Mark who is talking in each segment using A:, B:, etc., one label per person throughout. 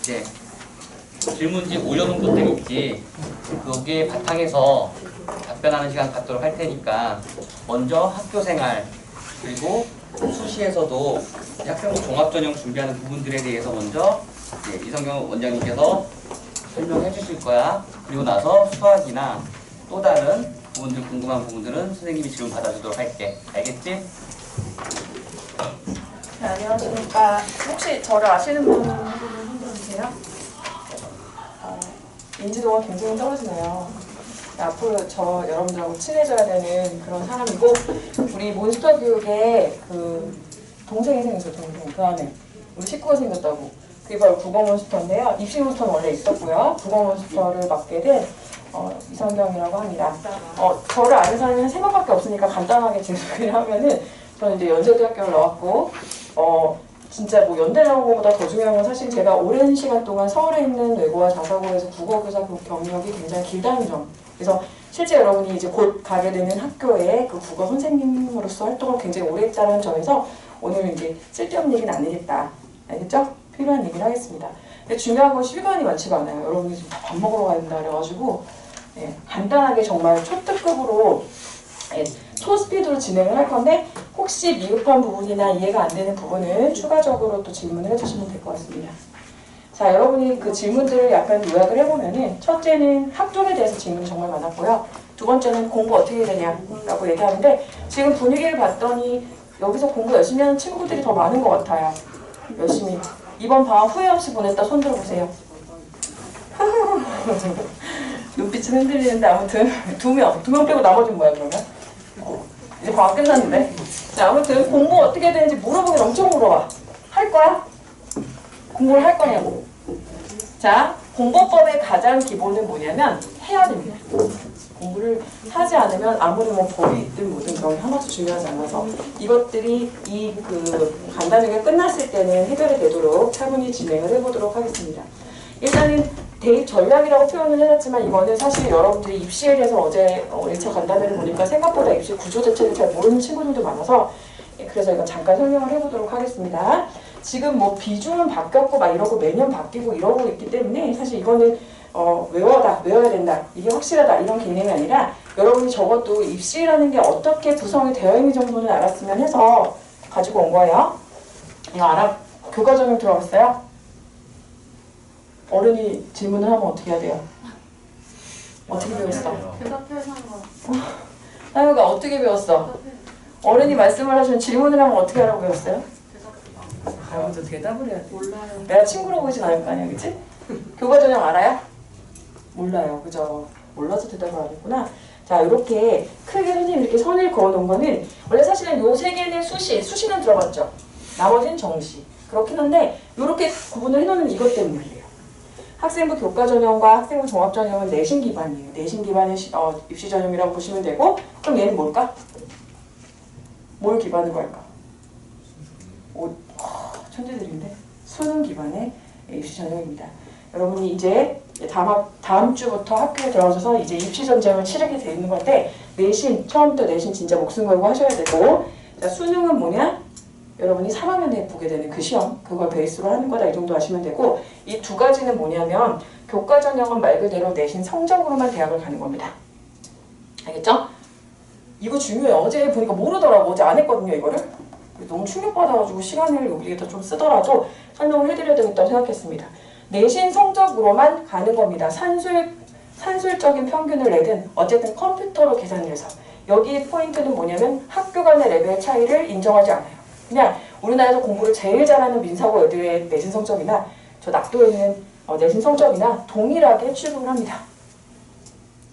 A: 이제 질문지 올려놓은 것들이 있지. 거기에 바탕에서 답변하는 시간 갖도록 할 테니까 먼저 학교생활 그리고 수시에서도 학생부 종합전형 준비하는 부분들에 대해서 먼저 이성경 원장님께서 설명해 주실 거야. 그리고 나서 수학이나 또 다른 부분들 궁금한 부분들은 선생님이 질문 받아주도록 할게. 알겠지?
B: 네, 안녕하십니까. 혹시 저를 아시는 분은 손 들어주세요. 인지도가 굉장히 떨어지네요. 앞으로 저 여러분들하고 친해져야 되는 그런 사람이고, 우리 몬스터 교육에 그 동생이 생겼어요. 동생. 그 안에 우리 식구가 생겼다고. 그게 바로 국어 몬스터인데요. 입시 몬스터는 원래 있었고요. 국어 몬스터를 맡게 된 이성경이라고 합니다. 저를 아는 사람이 한 3명밖에 없으니까 간단하게 제 소개를 하면은, 저는 이제 연세대학교를 나왔고, 진짜 뭐 연대 나온 것보다 더 중요한 건 사실 제가 오랜 시간 동안 서울에 있는 외고와 자사고에서 국어교사 경력이 굉장히 길다는 점. 그래서 실제 여러분이 이제 곧 가게 되는 학교에 그 국어 선생님으로서 활동을 굉장히 오래 했다는 점에서 오늘 이제 쓸데없는 얘기는 안 하겠다. 알겠죠? 필요한 얘기를 하겠습니다. 근데 중요한 건 시간이 많지가 않아요. 여러분이 지금 밥 먹으러 가야 된다 그래가지고 간단하게 정말 초특급으로 초스피드로 진행을 할 건데, 혹시 미흡한 부분이나 이해가 안 되는 부분은 추가적으로 또 질문을 해주시면 될 것 같습니다. 자, 여러분이 그 질문들을 약간 요약을 해보면은, 첫째는 학종에 대해서 질문이 정말 많았고요. 두 번째는 공부 어떻게 해야 되냐라고 얘기하는데, 지금 분위기를 봤더니 여기서 공부 열심히 하는 친구들이 더 많은 것 같아요. 열심히. 이번 방학 후회 없이 보냈다 손 들어보세요. 눈빛은 흔들리는데 아무튼 두 명 빼고 나머지는 뭐야 그러면? 이제 방학 끝났는데. 자, 아무튼 공부 어떻게 해야 되는지 물어보긴 엄청 물어봐. 할 거야? 공부를 할 거냐고. 자, 공부법의 가장 기본은 뭐냐면 해야 됩니다. 공부를 하지 않으면 아무리 뭐 법이 있든 뭐든 그런 게 하나도 중요하지 않아서, 이것들이 간단하게 끝났을 때는 해결이 되도록 차분히 진행을 해보도록 하겠습니다. 일단은 대입 전략이라고 표현을 해놨지만, 이거는 사실 여러분들이 입시에 대해서 어제 1차 간단히를 보니까 생각보다 입시 구조 자체를 잘 모르는 친구들도 많아서, 그래서 이거 잠깐 설명을 해보도록 하겠습니다. 지금 뭐 비중은 바뀌었고 막 이러고 매년 바뀌고 이러고 있기 때문에 사실 이거는 외워야 된다, 이게 확실하다 이런 개념이 아니라, 여러분이 적어도 입시라는 게 어떻게 구성이 되어 있는 정도는 알았으면 해서 가지고 온 거예요. 이거 교과전형 들어갔어요? 어른이 질문을 하면 어떻게 해야 돼요? 어떻게 배웠어?
C: 대답해서 한 거.
B: 나유가 어떻게 배웠어? 어른이 말씀을 하시면 질문을 하면 어떻게 하라고 배웠어요? 아무도 대답을 해야 돼.
C: 몰라요.
B: 내가 친구로 보이진 않을 거 아니야, 그치? 교과전형 알아요? 몰라요, 그죠? 몰라서 대답을 안 했구나. 자, 이렇게 크게 선생님이 이렇게 선을 그어놓은 거는, 원래 사실은 요 세 개는 수시는 들어봤죠? 나머지는 정시. 그렇긴 한데 이렇게 구분을 해놓는 이것 때문이에요. 학생부 교과전형과 학생부 종합전형은 내신 기반이에요. 내신 기반의 입시 전형이라고 보시면 되고, 그럼 얘는 뭘까? 뭘 기반으로 할까? 천재들인데? 수능 기반의 입시 전형입니다. 여러분이 이제 다음 주부터 학교에 들어가셔서 이제 입시 전쟁을 치르게 돼 있는 건데, 내신, 처음부터 내신 진짜 목숨 걸고 하셔야 되고, 자, 수능은 뭐냐? 여러분이 3학년에 보게 되는 그 시험, 그걸 베이스로 하는 거다, 이 정도 아시면 되고, 이 두 가지는 뭐냐면 교과전형은 말 그대로 내신 성적으로만 대학을 가는 겁니다. 알겠죠? 이거 중요해요. 어제 보니까 모르더라고. 어제 안 했거든요, 이거를. 너무 충격받아가지고 시간을 여기에다 좀 쓰더라도 설명을 해드려야 되겠다고 생각했습니다. 내신 성적으로만 가는 겁니다. 산술적인 평균을 내든 어쨌든 컴퓨터로 계산을 해서. 여기에 포인트는 뭐냐면 학교 간의 레벨 차이를 인정하지 않아요. 그냥 우리나라에서 공부를 제일 잘하는 민사고 애들의 내신 성적이나 저 낙도에 있는 내신 성적이나 동일하게 취급을 합니다.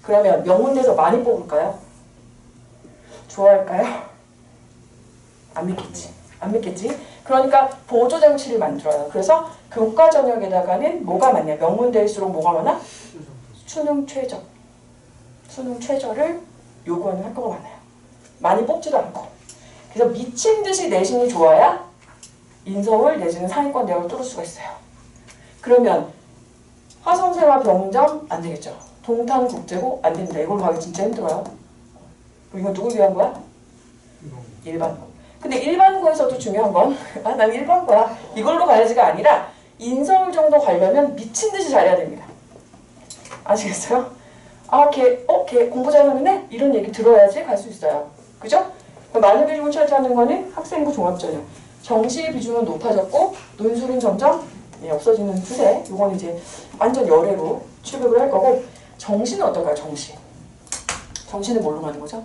B: 그러면 명문대에서 많이 뽑을까요? 좋아할까요? 안 믿겠지. 안 믿겠지? 그러니까 보조장치를 만들어요. 그래서 교과전형에다가는 뭐가 많냐? 명문대일수록 뭐가 많아? 수능 최저. 수능 최저를 요구하는 학교가 많아요. 많이 뽑지도 않고. 그래서 미친 듯이 내신이 좋아야 인서울 내지는 상위권 대학을 뚫을 수가 있어요. 그러면 화성세와 병점 안 되겠죠. 동탄국제고 안 됩니다. 이걸로 가기 진짜 힘들어요. 이거 누구 위한 거야? 일반고. 근데 일반고에서도 중요한 건 난 일반고야, 이걸로 가야지가 아니라 인서울 정도 가려면 미친 듯이 잘해야 됩니다. 아시겠어요? 아, 걔 공부 잘하는데 이런 얘기 들어야지 갈 수 있어요. 그죠? 많은 비중을 차지하는 거는 학생부 종합전형. 정시의 비중은 높아졌고 논술은 점점 없어지는 추세. 이건 이제 완전 열애로 취급을 할 거고, 정시는 어떨까요? 정시는 뭘로 가는 거죠?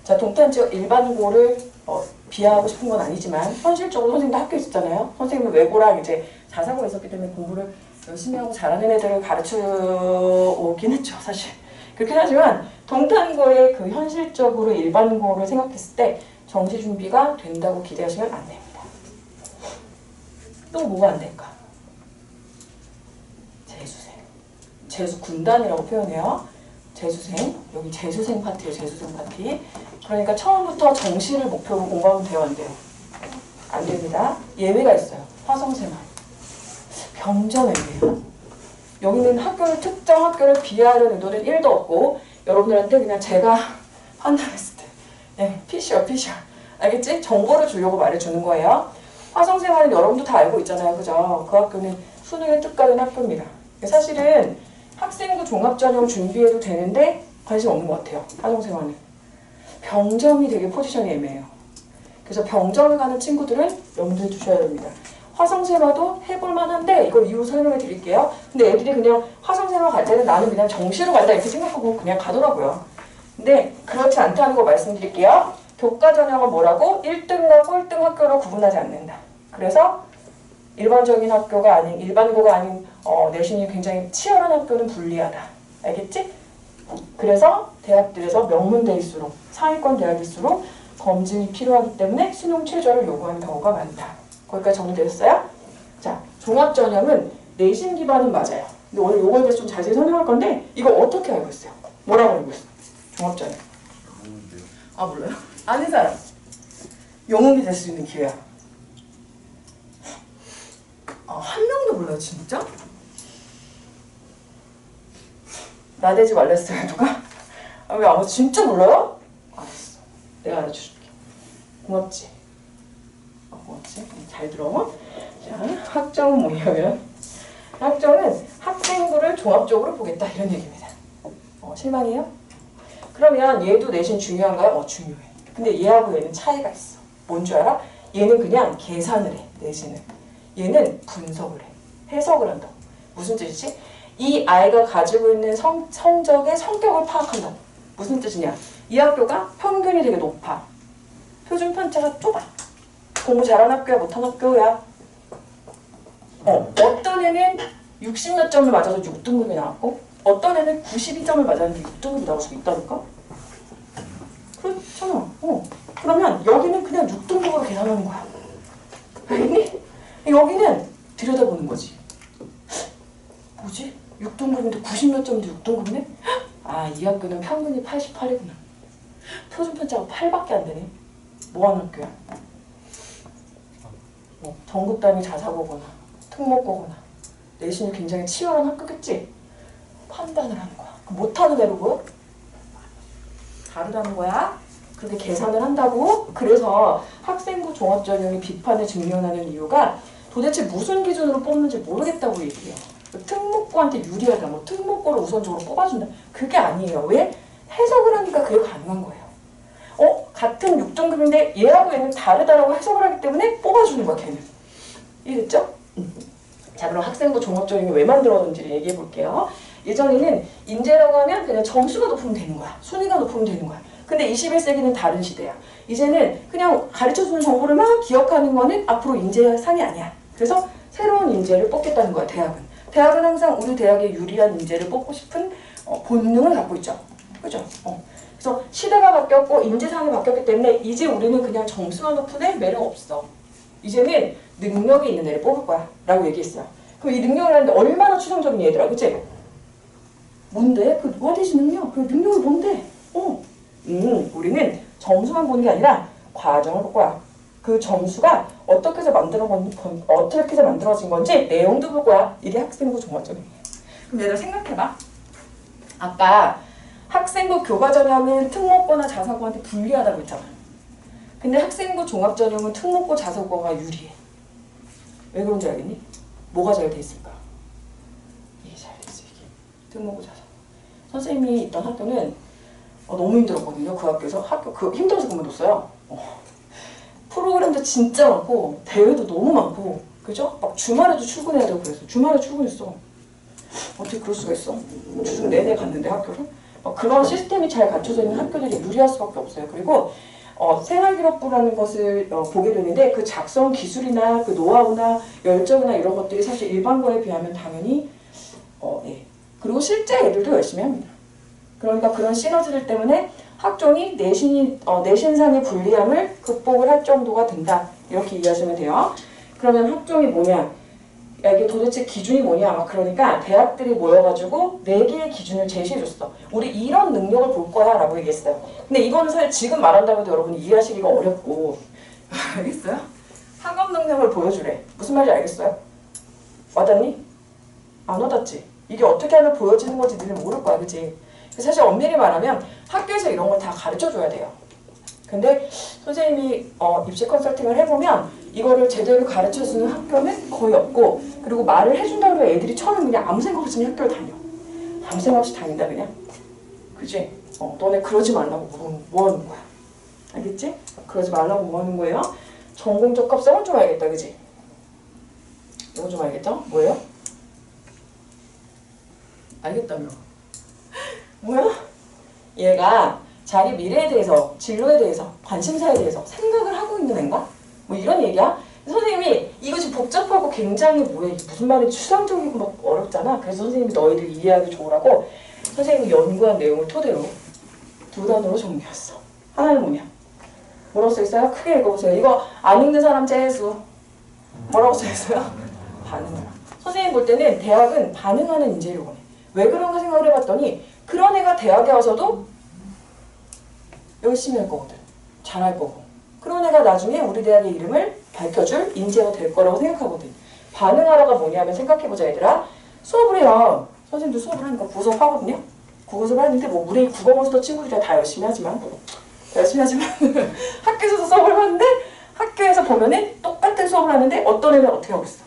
B: 자, 동탄지역 일반고를 비하하고 싶은 건 아니지만 현실적으로 선생님도 학교에 있었잖아요. 선생님은 외고랑 이제 자사고에 있었기 때문에 공부를 열심히 하고 잘하는 애들을 가르쳐 오긴 했죠, 사실. 그렇긴 하지만 동탄고의 그 현실적으로 일반고를 생각했을 때 정시 준비가 된다고 기대하시면 안 됩니다. 또 뭐가 안 될까? 재수생. 재수군단이라고 표현해요. 재수생. 여기 재수생 파트예요, 재수생 파티. 그러니까 처음부터 정시를 목표로 공부하면 돼요, 안 돼요? 안 됩니다. 예외가 있어요. 화성생활. 병점이에요. 여기는 특정 학교를 비하하는 의도는 1도 없고, 여러분들한테 그냥 제가 판단했을 때, 네, 피셜. 알겠지? 정보를 주려고 말해주는 거예요. 화성생활은 여러분도 다 알고 있잖아요, 그죠? 그 학교는 수능에 특가된 학교입니다. 사실은 학생부 종합전형 준비해도 되는데 관심 없는 것 같아요, 화성생활은. 병점이 되게 포지션이 애매해요. 그래서 병점을 가는 친구들은 염두에 두셔야 됩니다. 화성생활도 해볼만 한데 이걸 이유 설명해 드릴게요. 근데 애들이 그냥 화성생활 갈 때는 나는 그냥 정시로 간다 이렇게 생각하고 그냥 가더라고요. 근데 그렇지 않다는 거 말씀드릴게요. 교과전형은 뭐라고? 1등과 꼴등 학교로 구분하지 않는다. 그래서 일반적인 학교가 아닌, 일반고가 아닌 내신이 굉장히 치열한 학교는 불리하다. 알겠지? 그래서 대학들에서 명문대일수록, 상위권 대학일수록 검증이 필요하기 때문에 수능 최저를 요구하는 경우가 많다. 거기까지 정리되셨어요? 자, 종합전형은 내신 기반은 맞아요. 근데 오늘 요거에 대해서 좀 자세히 설명할 건데 이거 어떻게 알고 있어요? 뭐라고 알고 있어요? 종합전형. 아, 몰라요? 아는 사람. 영웅이 될 수 있는 기회야. 한 명도 몰라요, 진짜? 나대지 말랬어요, 누가? 왜 아무 진짜 몰라요? 알았어. 내가 알려줄게. 고맙지? 고맙지? 잘 들어. 자, 학점은 뭐냐면, 학점은 학생부를 종합적으로 보겠다, 이런 얘기입니다. 실망이에요? 그러면 얘도 내신 중요한가요? 중요해. 근데 얘하고 얘는 차이가 있어. 뭔 줄 알아? 얘는 그냥 계산을 해, 내신을. 얘는 분석을 해. 해석을 한다. 무슨 뜻이지? 이 아이가 가지고 있는 성적의 성격을 파악한다. 무슨 뜻이냐? 이 학교가 평균이 되게 높아. 표준 편차가 좁아. 공부 잘하는 학교야, 못하는 학교야. 어떤 애는 60몇 점을 맞아서 6등급이 나왔고, 어떤 애는 92점을 맞았는데 6등급이 나올 수 있다니까? 그렇잖아. 그러면 여기는 그냥 6등급으로 계산하는 거야. 알겠니? 여기는 들여다보는 거지. 뭐지? 6등급인데 90몇 점인데 6등급이네? 아, 이 학교는 평균이 88이구나. 표준 편차가 8밖에 안 되네. 뭐하는 학교야? 전국 단위 자사고거나 특목고거나 내신이 굉장히 치열한 학교겠지? 판단을 하는 거야. 못하는 애로 보여? 다르다는 거야. 그렇게 계산을 한다고. 그래서 학생부 종합전형이 비판에 직면하는 이유가 도대체 무슨 기준으로 뽑는지 모르겠다고 얘기해요. 특목고한테 유리하다, 특목고를 우선적으로 뽑아준다. 그게 아니에요. 왜? 해석을 하니까 그게 가능한 거예요. 같은 6등급인데 얘하고 얘는 다르다라고 해석을 하기 때문에 뽑아주는 거야, 걔는. 이해됐죠? 자, 그럼 학생부 종합전형이 왜 만들어졌는지 얘기해 볼게요. 예전에는 인재라고 하면 그냥 점수가 높으면 되는 거야. 순위가 높으면 되는 거야. 근데 21세기는 다른 시대야. 이제는 그냥 가르쳐주는 정보를 막 기억하는 거는 앞으로 인재상이 아니야. 그래서 새로운 인재를 뽑겠다는 거야, 대학은. 대학은 항상 우리 대학에 유리한 인재를 뽑고 싶은 본능을 갖고 있죠. 그죠? 그래서 시대가 바뀌었고 인재상이 바뀌었기 때문에 이제 우리는 그냥 점수만 높은 애 매력 없어. 이제는 능력이 있는 애를 뽑을 거야 라고 얘기했어요. 그럼 이 능력을 하는데 얼마나 추상적인 얘들아, 그치? 뭔데? 그 what 능력? 그 능력이 뭔데? 우리는 점수만 보는 게 아니라 과정을 볼 거야. 그 점수가 어떻게 해서 만들어진 건지 내용도 볼 거야. 이게 학생부 종합전형이에요. 그럼 얘들아 생각해봐. 아까 학생부 교과전형은 특목고나 자사고한테 불리하다고 했잖아. 근데 학생부 종합전형은 특목고 자사고가 유리해. 왜 그런지 알겠니? 뭐가 잘 돼 있을까? 이게 잘 돼 있어, 이게. 특목고사서. 선생님이 있던 학교는 너무 힘들었거든요. 그 학교에서. 힘들어서 그만뒀어요. 프로그램도 진짜 많고 대회도 너무 많고 그죠? 막 주말에도 출근해야 되고 그랬어. 주말에 출근했어. 어떻게 그럴 수가 있어? 주중 내내 갔는데 학교를? 그런 시스템이 잘 갖춰져 있는 학교들이 유리할 수밖에 없어요. 그리고 생활기록부라는 것을 보게 되는데 그 작성 기술이나 그 노하우나 열정이나 이런 것들이 사실 일반고에 비하면 당연히 예. 그리고 실제 애들도 열심히 합니다. 그러니까 그런 시너지들 때문에 학종이 내신상의 불리함을 극복을 할 정도가 된다. 이렇게 이해하시면 돼요. 그러면 학종이 뭐냐? 이게 도대체 기준이 뭐냐? 그러니까 대학들이 모여가지고 4개의 기준을 제시해줬어. 우리 이런 능력을 볼 거야 라고 얘기했어요. 근데 이거는 사실 지금 말한다고 해도 여러분이 이해하시기가 어렵고 알겠어요? 학업 능력을 보여주래. 무슨 말인지 알겠어요? 와닿니? 안 와닿지? 이게 어떻게 하면 보여지는 건지 너는 모를 거야. 그치? 사실 엄밀히 말하면 학교에서 이런 걸 다 가르쳐줘야 돼요. 근데 선생님이 입시 컨설팅을 해보면 이거를 제대로 가르쳐주는 학교는 거의 없고 그리고 말을 해준다고 해도 애들이 처음엔 그냥 아무 생각 없이 학교를 다녀. 아무 생각 없이 다닌다 그냥. 그치? 너네 그러지 말라고 뭐 하는 거야? 알겠지? 그러지 말라고 뭐 하는 거예요? 전공 적합성을 좀 알겠다. 그치? 이거 좀 알겠죠? 뭐예요? 알겠다며. 뭐야? 얘가 자기 미래에 대해서, 진로에 대해서, 관심사에 대해서 생각을 하고 있는 애인가? 뭐 이런 얘기야? 선생님이 이거 지금 복잡하고 굉장히 뭐야 무슨 말인지 추상적이고 막 어렵잖아. 그래서 선생님이 너희들 이해하기 좋으라고 선생님이 연구한 내용을 토대로 2단어로 정리했어. 하나는 뭐냐? 뭐라고 써있어요? 크게 읽어보세요. 이거 안 읽는 사람 재수. 뭐라고 써있어요? 반응하라. 선생님 볼 때는 대학은 반응하는 인재를 원해. 왜 그런가 생각을 해봤더니 그런 애가 대학에 와서도 열심히 할 거거든. 잘할 거고. 그런 애가 나중에 우리 대학의 이름을 밝혀줄 인재가 될 거라고 생각하거든. 반응하라가 뭐냐면 생각해보자 얘들아. 수업을 해요. 선생님도 수업을 하니까 구수업 하거든요. 구수업 하는데 뭐 우리 국어몬스터 친구들이 다 열심히 하지만 학교에서도 수업을 하는데 학교에서 보면은 똑같은 수업을 하는데 어떤 애는 어떻게 하고 있어?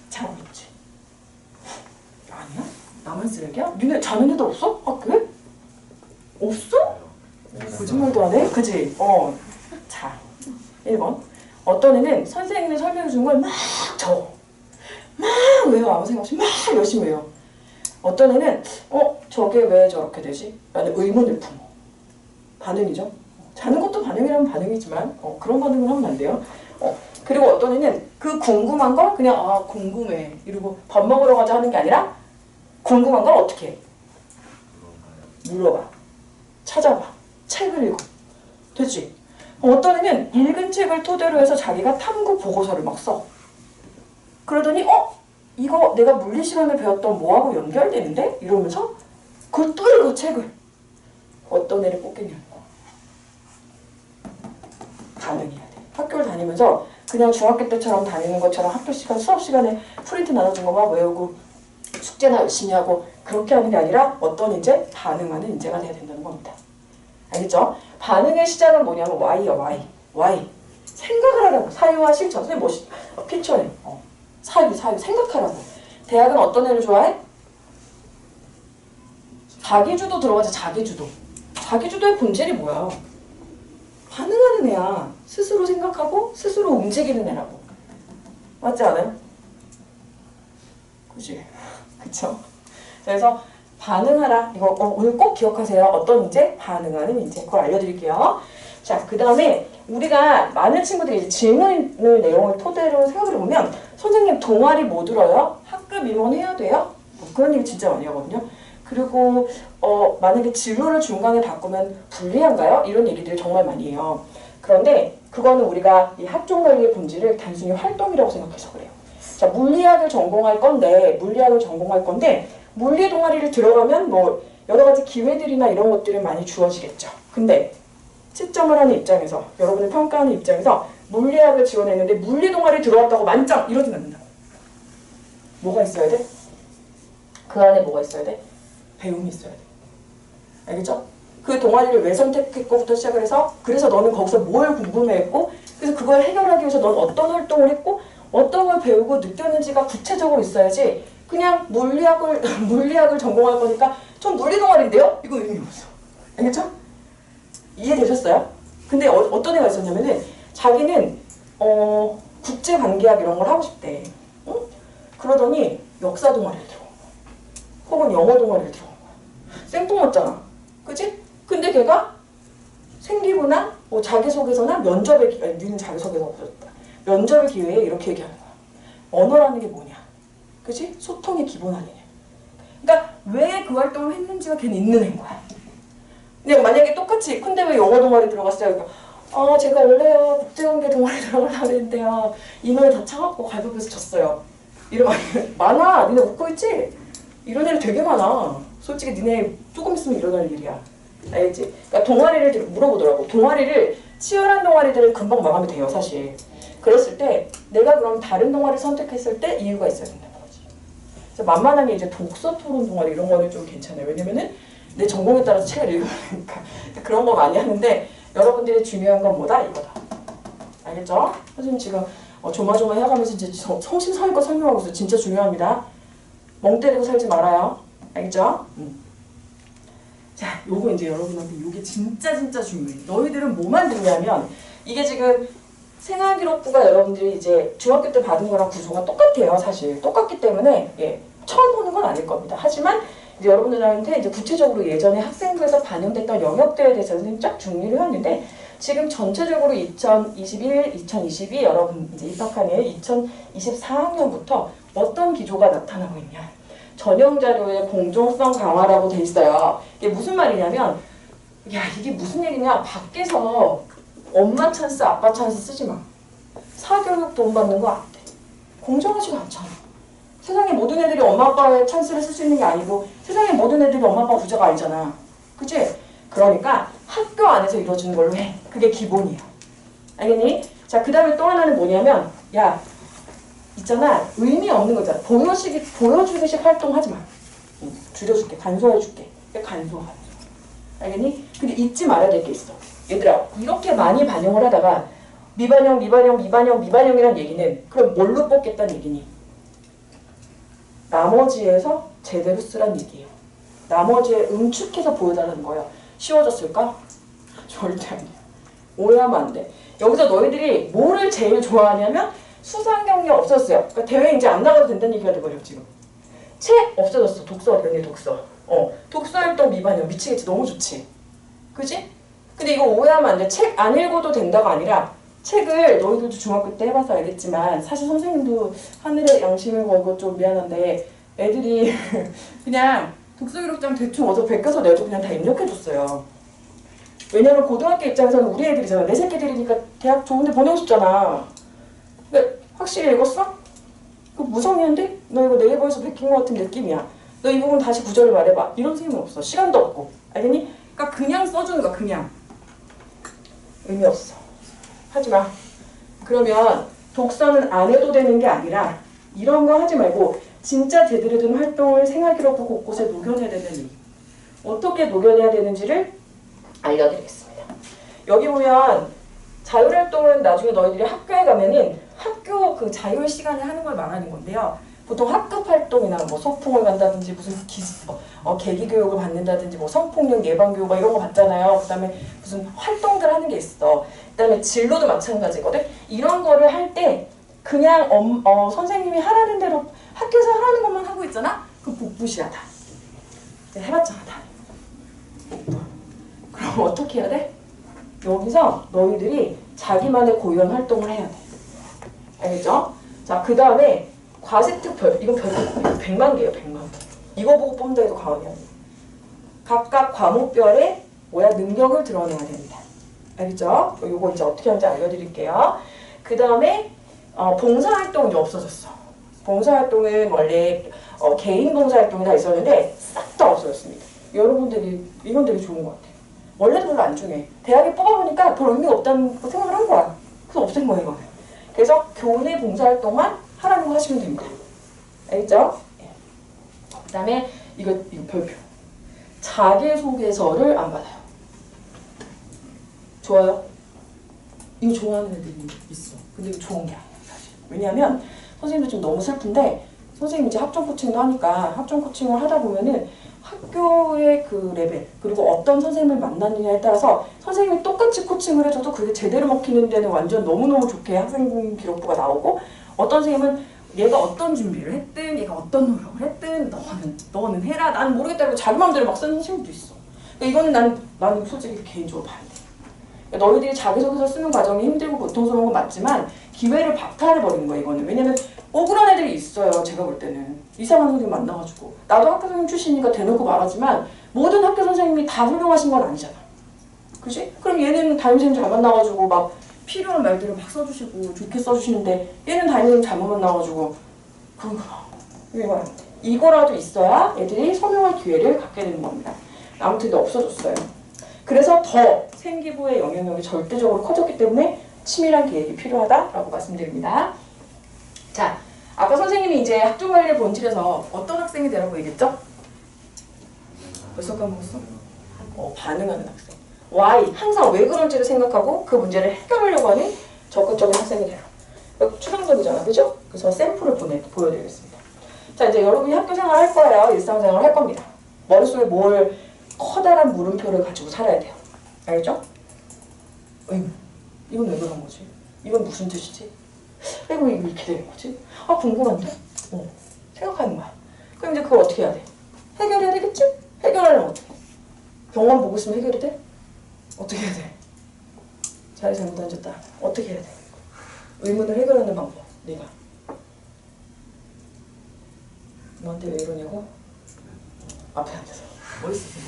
B: 자고 있지. 아니야? 나만 쓰레기야? 니네 자는 애들 없어? 학교에? 없어? 거짓말도 안 해? 그지? 자, 1번. 어떤 애는 선생님이 설명해 준 걸 막 적어. 막 외워. 아무 생각 없이 막 열심히 외워. 어떤 애는 저게 왜 저렇게 되지? 라는 의문을 품어. 반응이죠. 자는 것도 반응이라면 반응이지만 그런 반응을 하면 안 돼요. 그리고 어떤 애는 그 궁금한 걸 그냥 궁금해 이러고 밥 먹으러 가자 하는 게 아니라 궁금한 걸 어떻게 해? 물어봐. 찾아봐. 책을 읽어. 됐지? 어떤 애는 읽은 책을 토대로 해서 자기가 탐구 보고서를 막 써. 그러더니 이거 내가 물리 시간에 배웠던 뭐하고 연결되는데? 이러면서 그걸 또 읽어 책을. 어떤 애를 뽑겠냐는 거. 반응해야 돼. 학교를 다니면서 그냥 중학교 때처럼 다니는 것처럼 학교 시간, 수업 시간에 프린트 나눠준 거만 외우고 숙제나 열심히 하고 그렇게 하는 게 아니라 어떤 인재? 반응하는 인재가 돼야 된다는 겁니다. 알겠죠? 반응의 시작은 뭐냐면 Y야, Y. Y. 생각을 하라고. 사유와 실천. 선생님 피처해. 사유, 생각하라고. 대학은 어떤 애를 좋아해? 자기주도 들어가자, 자기주도. 자기주도의 본질이 뭐야? 반응하는 애야. 스스로 생각하고 스스로 움직이는 애라고. 맞지 않아요? 그치? 그쵸? 그래서 반응하라. 이거 오늘 꼭 기억하세요. 어떤 인재? 반응하는 인재. 그걸 알려드릴게요. 자, 그 다음에 우리가 많은 친구들이 이제 질문을 내용을 토대로 생각을 해보면 선생님 동아리 뭐 들어요? 학급 임원해야 돼요? 그런 얘기 진짜 많이 하거든요. 그리고 만약에 진로를 중간에 바꾸면 불리한가요? 이런 얘기들 정말 많이 해요. 그런데 그거는 우리가 이 학종 관리의 본질을 단순히 활동이라고 생각해서 그래요. 자, 물리학을 전공할 건데 물리 동아리를 들어가면 뭐 여러 가지 기회들이나 이런 것들이 많이 주어지겠죠. 근데 채점을 하는 입장에서 여러분을 평가하는 입장에서 물리학을 지원했는데 물리 동아리 들어왔다고 만점 이러진 않는다고. 뭐가 있어야 돼? 그 안에 뭐가 있어야 돼? 배움이 있어야 돼. 알겠죠? 그 동아리를 왜 선택했고부터 시작을 해서 그래서 너는 거기서 뭘 궁금해했고 그래서 그걸 해결하기 위해서 넌 어떤 활동을 했고 어떤 걸 배우고 느꼈는지가 구체적으로 있어야지 그냥 물리학을 전공할 거니까 전 물리 동아리인데요? 이거 의미 없어. 알겠죠? 이해되셨어요? 근데 어떤 애가 있었냐면은 자기는 국제관계학 이런 걸 하고 싶대. 응? 그러더니 역사 동아리를 들어온 거야. 혹은 영어 동아리를 들어온 거야. 생뚱맞잖아. 그치? 근데 걔가 생기부나 뭐 자기소개서나 니는 자기소개가 없어졌다. 면접의 기회에 이렇게 얘기하는 거야. 언어라는 게 뭐냐? 그치? 소통의 기본 아니냐? 그러니까 왜 그 활동을 했는지가 걔는 있는 애인 거야. 근데 만약에 똑같이 근데 왜 영어 동아리 들어갔어요? 그러니까 제가 원래요 국제관계 동아리 들어가려고 했는데요 인원이 다 차갖고 갈급해서 졌어요. 이런 많아. 니네 웃고 있지? 이런 애들 되게 많아. 솔직히 니네 조금 있으면 일어날 일이야. 알겠지? 그러니까 동아리를 물어보더라고. 동아리를 치열한 동아리들은 금방 망하면 돼요 사실. 그랬을 때 내가 그럼 다른 동아리 선택했을 때 이유가 있어야 된다는 거지. 그래서 만만하게 이제 독서 토론 동아리 이런 거는 좀 괜찮아요. 왜냐면은 내 전공에 따라서 책을 읽으니까 그런 거 많이 하는데 여러분들이 중요한 건 뭐다? 이거다. 알겠죠? 선생님 지금 조마조마 해가면서 이제 성심성의껏 설명하고 있어요. 진짜 중요합니다. 멍 때리고 살지 말아요. 알겠죠? 자, 요거 이제 여러분한테 요게 진짜 중요해. 너희들은 뭐만 듣냐면 이게 지금 생활기록부가 여러분들이 이제 중학교 때 받은 거랑 구조가 똑같아요. 사실 똑같기 때문에 처음 보는 건 아닐 겁니다. 하지만 이제 여러분들한테 이제 구체적으로 예전에 학생부에서 반영됐던 영역들에 대해서 선생님이 쫙 정리를 해왔는데 지금 전체적으로 2021, 2022 여러분 이제 입학한 해 2024학년부터 어떤 기조가 나타나고 있냐? 전형 자료의 공정성 강화라고 돼 있어요. 이게 무슨 말이냐면 이게 무슨 얘기냐? 밖에서 엄마 찬스, 아빠 찬스 쓰지 마. 사교육 돈 받는 거 안 돼. 공정하지가 않잖아. 세상에 모든 애들이 엄마 아빠의 찬스를 쓸 수 있는 게 아니고 세상에 모든 애들이 엄마 아빠 부자가 아니잖아. 그치? 그러니까 학교 안에서 이루어지는 걸로 해. 그게 기본이야. 알겠니? 자, 그 다음에 또 하나는 뭐냐면 있잖아. 의미 없는 거 있잖아. 보여주기식 활동하지 마. 줄여줄게. 간소화해줄게. 간소화. 알겠니? 근데 잊지 말아야 될 게 있어. 얘들아, 이렇게 많이 반영을 하다가 미반영이란 얘기는 그럼 뭘로 뽑겠다는 얘기니? 나머지에서 제대로 쓰란 얘기예요. 나머지에 응축해서 보여달라는 거예요. 쉬워졌을까? 절대 아니야. 오해하면 안 돼. 여기서 너희들이 뭐를 제일 좋아하냐면 수상 경력 없어졌어요. 그러니까 대회 이제 안 나가도 된다는 얘기가 돼버려 지금. 책 없어졌어. 독서 어땠니? 독서. 독서활동 미반영 미치겠지. 너무 좋지. 그지? 근데 이거 오해하면 안 돼. 책 안 읽어도 된다가 아니라 책을 너희들도 중학교 때 해봐서 알겠지만 사실 선생님도 하늘의 양심을 걸고 좀 미안한데 애들이 그냥 독서기록장 대충 어서 베껴서 내줘 그냥 다 입력해줬어요. 왜냐면 고등학교 입장에서는 우리 애들이잖아. 내 새끼들이니까 대학 좋은데 보내고 싶잖아. 근데 확실히 읽었어? 그 무성의한데? 너 이거 네이버에서 베낀 것 같은 느낌이야. 너 이 부분 다시 구절을 말해봐. 이런 선생님은 없어. 시간도 없고. 알겠니? 그러니까 그냥 써주는 거야. 그냥. 의미 없어. 하지마. 그러면 독서는 안 해도 되는 게 아니라 이런 거 하지 말고 진짜 제대로 된 활동을 생활기록부 곳곳에 녹여내야 되는 어떻게 녹여내야 되는지를 알려드리겠습니다. 여기 보면 자율활동은 나중에 너희들이 학교에 가면은 학교 그 자율 시간에 하는 걸 말하는 건데요. 보통 학급 활동이나 뭐 소풍을 간다든지 무슨 계기 교육을 받는다든지 뭐 성폭력 예방 교육 이런 거 받잖아요. 그다음에 무슨 활동들 하는 게 있어. 그다음에 진로도 마찬가지거든. 이런 거를 할 때 그냥 선생님이 하라는 대로 학교에서 하라는 것만 하고 있잖아. 그럼 복부시야 다. 해봤잖아 다. 복부. 그럼 어떻게 해야 돼? 여기서 너희들이 자기만의 고유한 활동을 해야 돼. 알겠죠? 자, 그 다음에 과세특별, 이건 별거 100만 개예요, 100만 개. 이거 보고 뽑는다 해도 과언이 아니에요. 각각 과목별의 능력을 드러내야 됩니다. 알겠죠? 이거 이제 어떻게 하는지 알려드릴게요. 그 다음에 봉사활동이 없어졌어. 봉사활동은 원래 개인 봉사활동이 다 있었는데 싹 다 없어졌습니다. 여러분들이 이건 되게 좋은 것 같아요. 원래도 별로 안 중요해. 대학에 뽑아보니까 별 의미가 없다는 거 생각을 한 거야. 그래서 없앤 거야 이거는. 그래서 교내 봉사활동만 하라는 거 하시면 됩니다. 알겠죠? 그 다음에 이거 별표. 자기소개서를 안 받아요. 좋아요? 이거 좋아하는 애들이 있어. 근데 이거 좋은 게 아니야 사실. 왜냐하면 선생님도 지금 너무 슬픈데 선생님 이제 학종 코칭도 하니까 학종 코칭을 하다 보면은 학교의 그 레벨 그리고 어떤 선생님을 만났느냐에 따라서 선생님이 똑같이 코칭을 해줘도 그게 제대로 먹히는 데는 완전 너무너무 좋게 학생 기록부가 나오고 어떤 선생님은 얘가 어떤 준비를 했든 얘가 어떤 노력을 했든 너는 해라 나는 모르겠다고 자기 마음대로 막 쓰는 선생님도 있어. 그러니까 이거는 나는 솔직히 개인적으로 봐야 돼. 그러니까 너희들이 자기소개서 쓰는 과정이 힘들고 고통스러운 건 맞지만 기회를 박탈해버리는 거야 이거는. 왜냐면 억울한 애들이 있어요. 제가 볼 때는 이상한 선생님 만나가지고 나도 학교 선생님 출신이니까 대놓고 말하지만 모든 학교 선생님이 다 훌륭하신 건 아니잖아. 그지? 그럼 얘는 담임선생님 잘 만나가지고 막 필요한 말들을 막 써주시고 좋게 써주시는데 얘는 담임선생님 잘못 만나가지고 그런 거 이거라도 있어야 애들이 설명할 기회를 갖게 되는 겁니다. 아무튼 없어졌어요. 그래서 더 생기부의 영향력이 절대적으로 커졌기 때문에 치밀한 계획이 필요하다라고 말씀드립니다. 자, 아까 선생님이 이제 학종관리의 본질에서 어떤 학생이 되라고 얘기했죠? 벌써 까먹었어? 반응하는 학생. Why, 항상 왜 그런지를 생각하고 그 문제를 해결하려고 하는 적극적인 학생이 되라. 추상적이잖아, 그죠? 그래서 샘플을 보여드리겠습니다. 자, 이제 여러분이 학교 생활 할 거예요. 일상생활 할 겁니다. 머릿속에 뭘 커다란 물음표를 가지고 살아야 돼요. 알죠? 이건 왜 그런 거지? 이건 무슨 뜻이지? 이거 이렇게 되는 거지? 아, 궁금한데? 생각하는 거야. 그럼 이제 그걸 어떻게 해야 돼? 해결해야 되겠지? 해결하려면 어떻게 해? 병원 보고 있으면 해결이 돼? 어떻게 해야 돼? 자리 잘못 앉았다. 어떻게 해야 돼? 의문을 해결하는 방법. 네가. 너한테 왜 이러냐고? 앞에 앉아서. 멋있었어.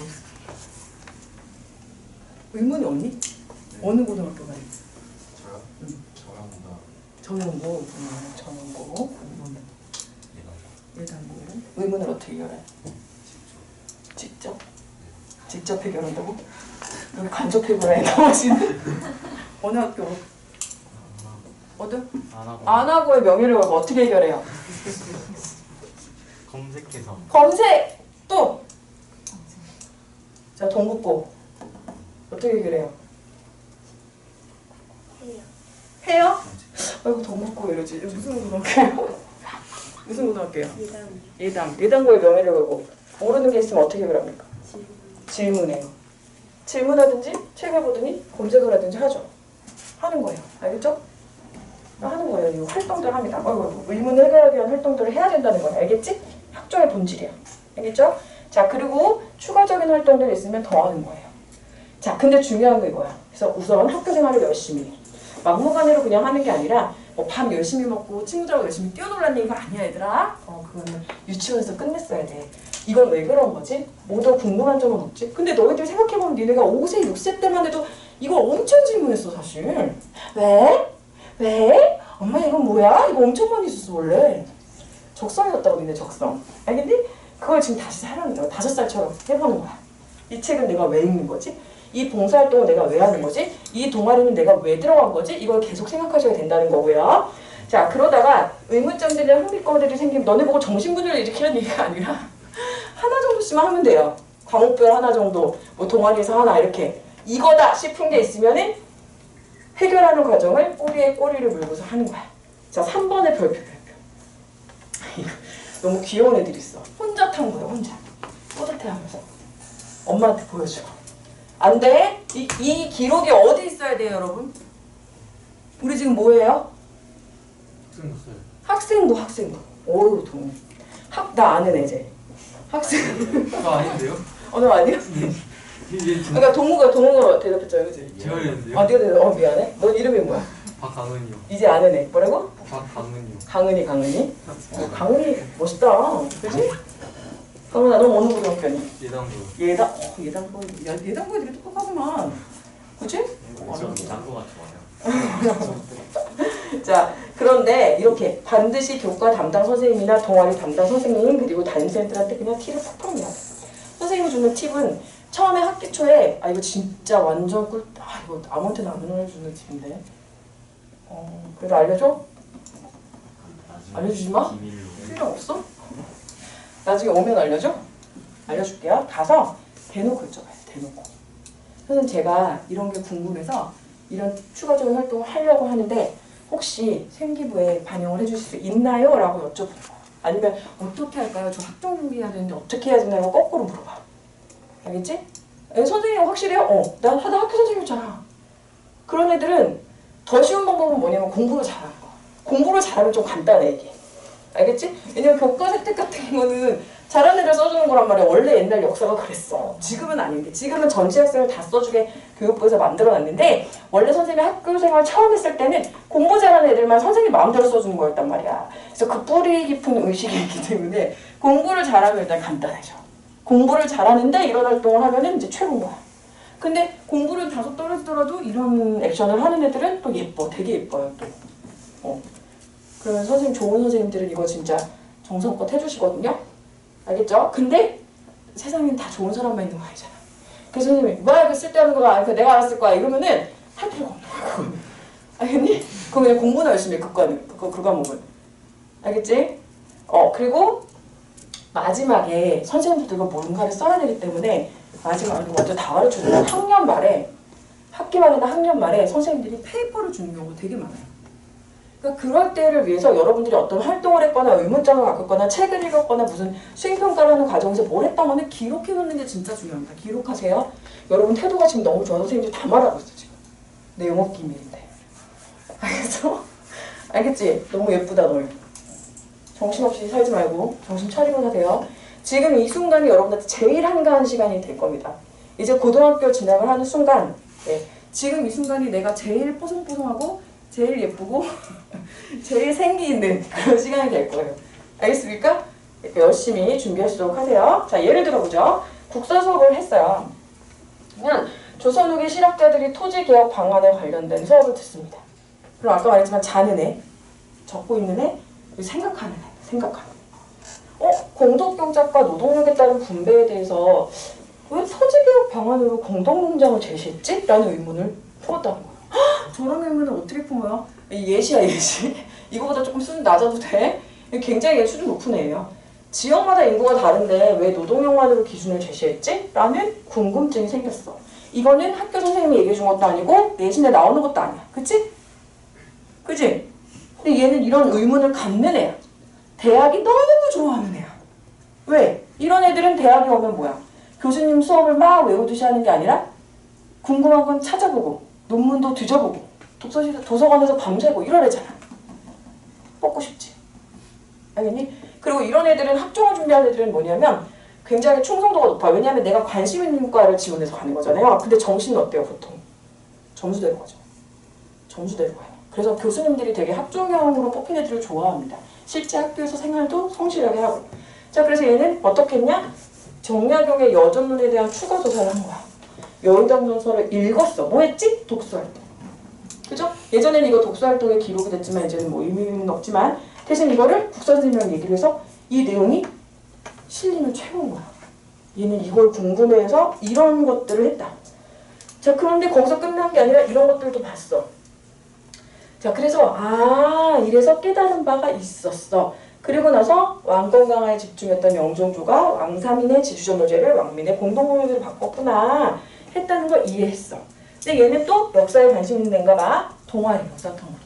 B: 의문이 없니? 네. 어느 고등학교 가니?
C: 저요?
B: 전원고. 예단고. 의문을 어떻게 해결해? 직접 해결한다고? 여기 간접 해결해. 나머지는? 어느 학교? 어디? 안 하고의 명예를 걸고 어떻게 해결해요?
C: 검색해서.
B: 검색! 또! 자, 동국고. 어떻게 해결해요? 해요? 아이고, 동국고 이러지. 무슨 고등학교예요? 무슨 고등학교예요? 예당고의 명예를 걸고. 모르는 게 있으면 어떻게 해결합니까? 질문해요. 질문하든지 책을 보든지 검색을 하든지 하죠. 하는 거예요. 알겠죠? 하는 거예요. 이 활동들 합니다. 의문을 해결하기 위한 활동들을 해야 된다는 거예요. 알겠지? 학종의 본질이야. 알겠죠? 자, 그리고 추가적인 활동들이 있으면 더 하는 거예요. 자, 근데 중요한 거 이거야. 그래서 우선 학교 생활을 열심히 해. 막무가내로 그냥 하는 게 아니라 밥 열심히 먹고 친구들하고 열심히 뛰어놀라는 얘기가 아니야, 얘들아. 그거는 유치원에서 끝냈어야 돼. 이건 왜 그런 거지? 모두 궁금한 점은 없지? 근데 너희들 생각해보면 니네가 5세, 6세 때만 해도 이거 엄청 질문했어, 사실. 왜? 엄마 이건 뭐야? 이거 엄청 많이 있었어, 원래. 적성이었다고, 니네 적성. 알겠니? 그걸 지금 다시 하라는 거야. 5살처럼 해보는 거야. 이 책은 내가 왜 읽는 거지? 이 봉사활동은 내가 왜 하는 거지? 이 동아리는 내가 왜 들어간 거지? 이걸 계속 생각하셔야 된다는 거고요. 자, 그러다가 의문점들이나 흥미거리들이 생기면 너네 보고 정신분열을 일으키는 얘기가 아니라 하나 정도씩만 하면 돼요. 과목별 하나 정도, 뭐 동아리에서 하나 이렇게. 이거다 싶은 게 있으면은 해결하는 과정을 꼬리에 꼬리를 물고서 하는 거야. 자, 3번의 별표. 너무 귀여운 애들이 있어. 혼자 탄 거야, 혼자. 뿌듯해하면서. 엄마한테 보여줘. 안 돼. 이 기록이 어디 있어야 돼요, 여러분? 우리 지금 뭐예요? 학생부. 어우, 나 아는 애제. 학생.
C: 저 아닌데요?
B: 너 아니야? 그러니까 동우가 대답했잖아, 그치?
C: 제가 했는데요?
B: 네가 대답. 미안해. 너 이름이 뭐야?
C: 박강은이요.
B: 이제 아는 애. 뭐라고?
C: 박강은이요.
B: 강은이. 강은이 멋있다. 그치? 강은아, 너 어느 고등학교니?
C: 예당고요.
B: 예당고 애들이 똑똑하구만. 그치?
C: 저 당구가 좋아요.
B: 자, 그런데 이렇게 반드시 교과 담당 선생님이나 동아리 담당 선생님 그리고 담임선생님들한테 그냥 팁을 팍팍 내야 돼. 선생님이 주는 팁은 처음에 학기 초에 이거 진짜 완전 이거 아무한테나 안 알려주는 팁인데 그래도 알려줘? 알려주지 마? 필요 없어? 나중에 오면 알려줘? 알려줄게요. 가서 대놓고 여쭤봐요. 대놓고. 선생님 제가 이런 게 궁금해서 이런 추가적인 활동을 하려고 하는데 혹시 생기부에 반영을 해주실 수 있나요? 라고 여쭤보는 거야. 아니면 어떻게 할까요? 저 학종 준비해야 되는데 어떻게 해야 되나요? 거꾸로 물어봐. 알겠지? 선생님 확실해요? 난 하다 학교 선생님이잖아. 그런 애들은 더 쉬운 방법은 뭐냐면 공부를 잘하는 거야. 공부를 잘하면 좀 간단해 이게. 알겠지? 왜냐면 교과 혜택 같은 거는 잘하는 애들 써주는 거란 말이야. 원래 옛날 역사가 그랬어. 지금은 아닌데. 지금은 전시 학생을 다 써주게 교육부에서 만들어놨는데 원래 선생님이 학교 생활 처음 했을 때는 공부 잘하는 애들만 선생님 마음대로 써주는 거였단 말이야. 그래서 그 뿌리 깊은 의식이 있기 때문에 공부를 잘하면 일단 간단해져. 공부를 잘하는데 이런 활동을 하면은 이제 최고인 거야. 근데 공부를 다소 떨어지더라도 이런 액션을 하는 애들은 또 예뻐. 되게 예뻐요 또. 그러면 선생님 좋은 선생님들은 이거 진짜 정성껏 해주시거든요. 알겠죠? 근데 세상엔 다 좋은 사람만 있는 거 아니잖아. 그래서 선생님이 뭐야 그 쓸데없는 거가 내가 알았을 거야 이러면은 할 필요가 없는 거야. 알겠니? 그럼 그냥 공부나 열심히 해 그 과목은. 알겠지? 그리고 마지막에 선생님들도 이거 뭔가를 써야 되기 때문에 마지막에 먼저 다 가르쳐주면 학년 말에 학기 말이나 학년 말에 선생님들이 페이퍼를 주는 경우가 되게 많아요. 그러니까 그럴 때를 위해서 여러분들이 어떤 활동을 했거나 의문점을 바꿨거나 책을 읽었거나 무슨 수행평가를 하는 과정에서 뭘 했다면 기록해 놓는 게 진짜 중요합니다. 기록하세요. 여러분 태도가 지금 너무 좋아서 선생님들이 다 말하고 있어 지금. 내 영업 기밀인데. 알겠어? 알겠지? 너무 예쁘다 너. 정신없이 살지 말고 정신 차리고 사세요. 지금 이 순간이 여러분한테 제일 한가한 시간이 될 겁니다. 이제 고등학교 진학을 하는 순간 지금 이 순간이 내가 제일 뽀송뽀송하고 제일 예쁘고 제일 생기 있는 그런 시간이 될 거예요. 알겠습니까? 열심히 준비하시도록 하세요. 자, 예를 들어보죠. 국사 수업을 했어요. 그냥 조선 후기 실학자들이 토지개혁 방안에 관련된 수업을 듣습니다. 그럼 아까 말했지만 자는 애, 적고 있는 애, 생각하는 애, 생각하는 애. 공덕경작과 노동력에 따른 분배에 대해서 왜 토지개혁 방안으로 공동농장을 제시했지? 라는 의문을 품었다는 거예요. 저런 의문을 어떻게 품어요? 예시야 예시. 이거보다 조금 수준 낮아도 돼? 굉장히 수준 높은 애예요. 지역마다 인구가 다른데 왜 노동력만으로 기준을 제시했지? 라는 궁금증이 생겼어. 이거는 학교 선생님이 얘기해 준 것도 아니고 내신에 나오는 것도 아니야. 그치? 그치? 근데 얘는 이런 의문을 갖는 애야. 대학이 너무 좋아하는 애야. 왜? 이런 애들은 대학에 오면 뭐야? 교수님 수업을 막 외우듯이 하는 게 아니라 궁금한 건 찾아보고 논문도 뒤져보고 도서관에서 밤새고 이런 애잖아. 뽑고 싶지. 알겠니? 그리고 이런 애들은 학종을 준비하는 애들은 뭐냐면 굉장히 충성도가 높아. 왜냐하면 내가 관심 있는 과를 지원해서 가는 거잖아요. 근데 정신은 어때요 보통? 점수대로 가죠. 점수대로 가요. 그래서 교수님들이 되게 학종형으로 뽑힌 애들을 좋아합니다. 실제 학교에서 생활도 성실하게 하고. 자, 그래서 얘는 어떻게 했냐? 정약용의 여전론에 대한 추가 조사를 한 거야. 여의당 전설을 읽었어. 뭐 했지? 독서활동. 그죠? 예전에는 이거 독서활동에 기록이 됐지만 이제는 뭐 의미는 없지만 대신 이거를 국선생님이랑 얘기를 해서 이 내용이 실리면 최고인 거야. 얘는 이걸 궁금해해서 이런 것들을 했다. 자, 그런데 거기서 끝난 게 아니라 이런 것들도 봤어. 자, 그래서 이래서 깨달은 바가 있었어. 그리고 나서 왕권 강화에 집중했던 영종조가 왕삼인의 지주전노제를 왕민의 공동공유제로 바꿨구나 했다는 걸 이해했어. 근데 얘는 또 역사에 관심 있는 애인가 봐. 동아리 역사통으로.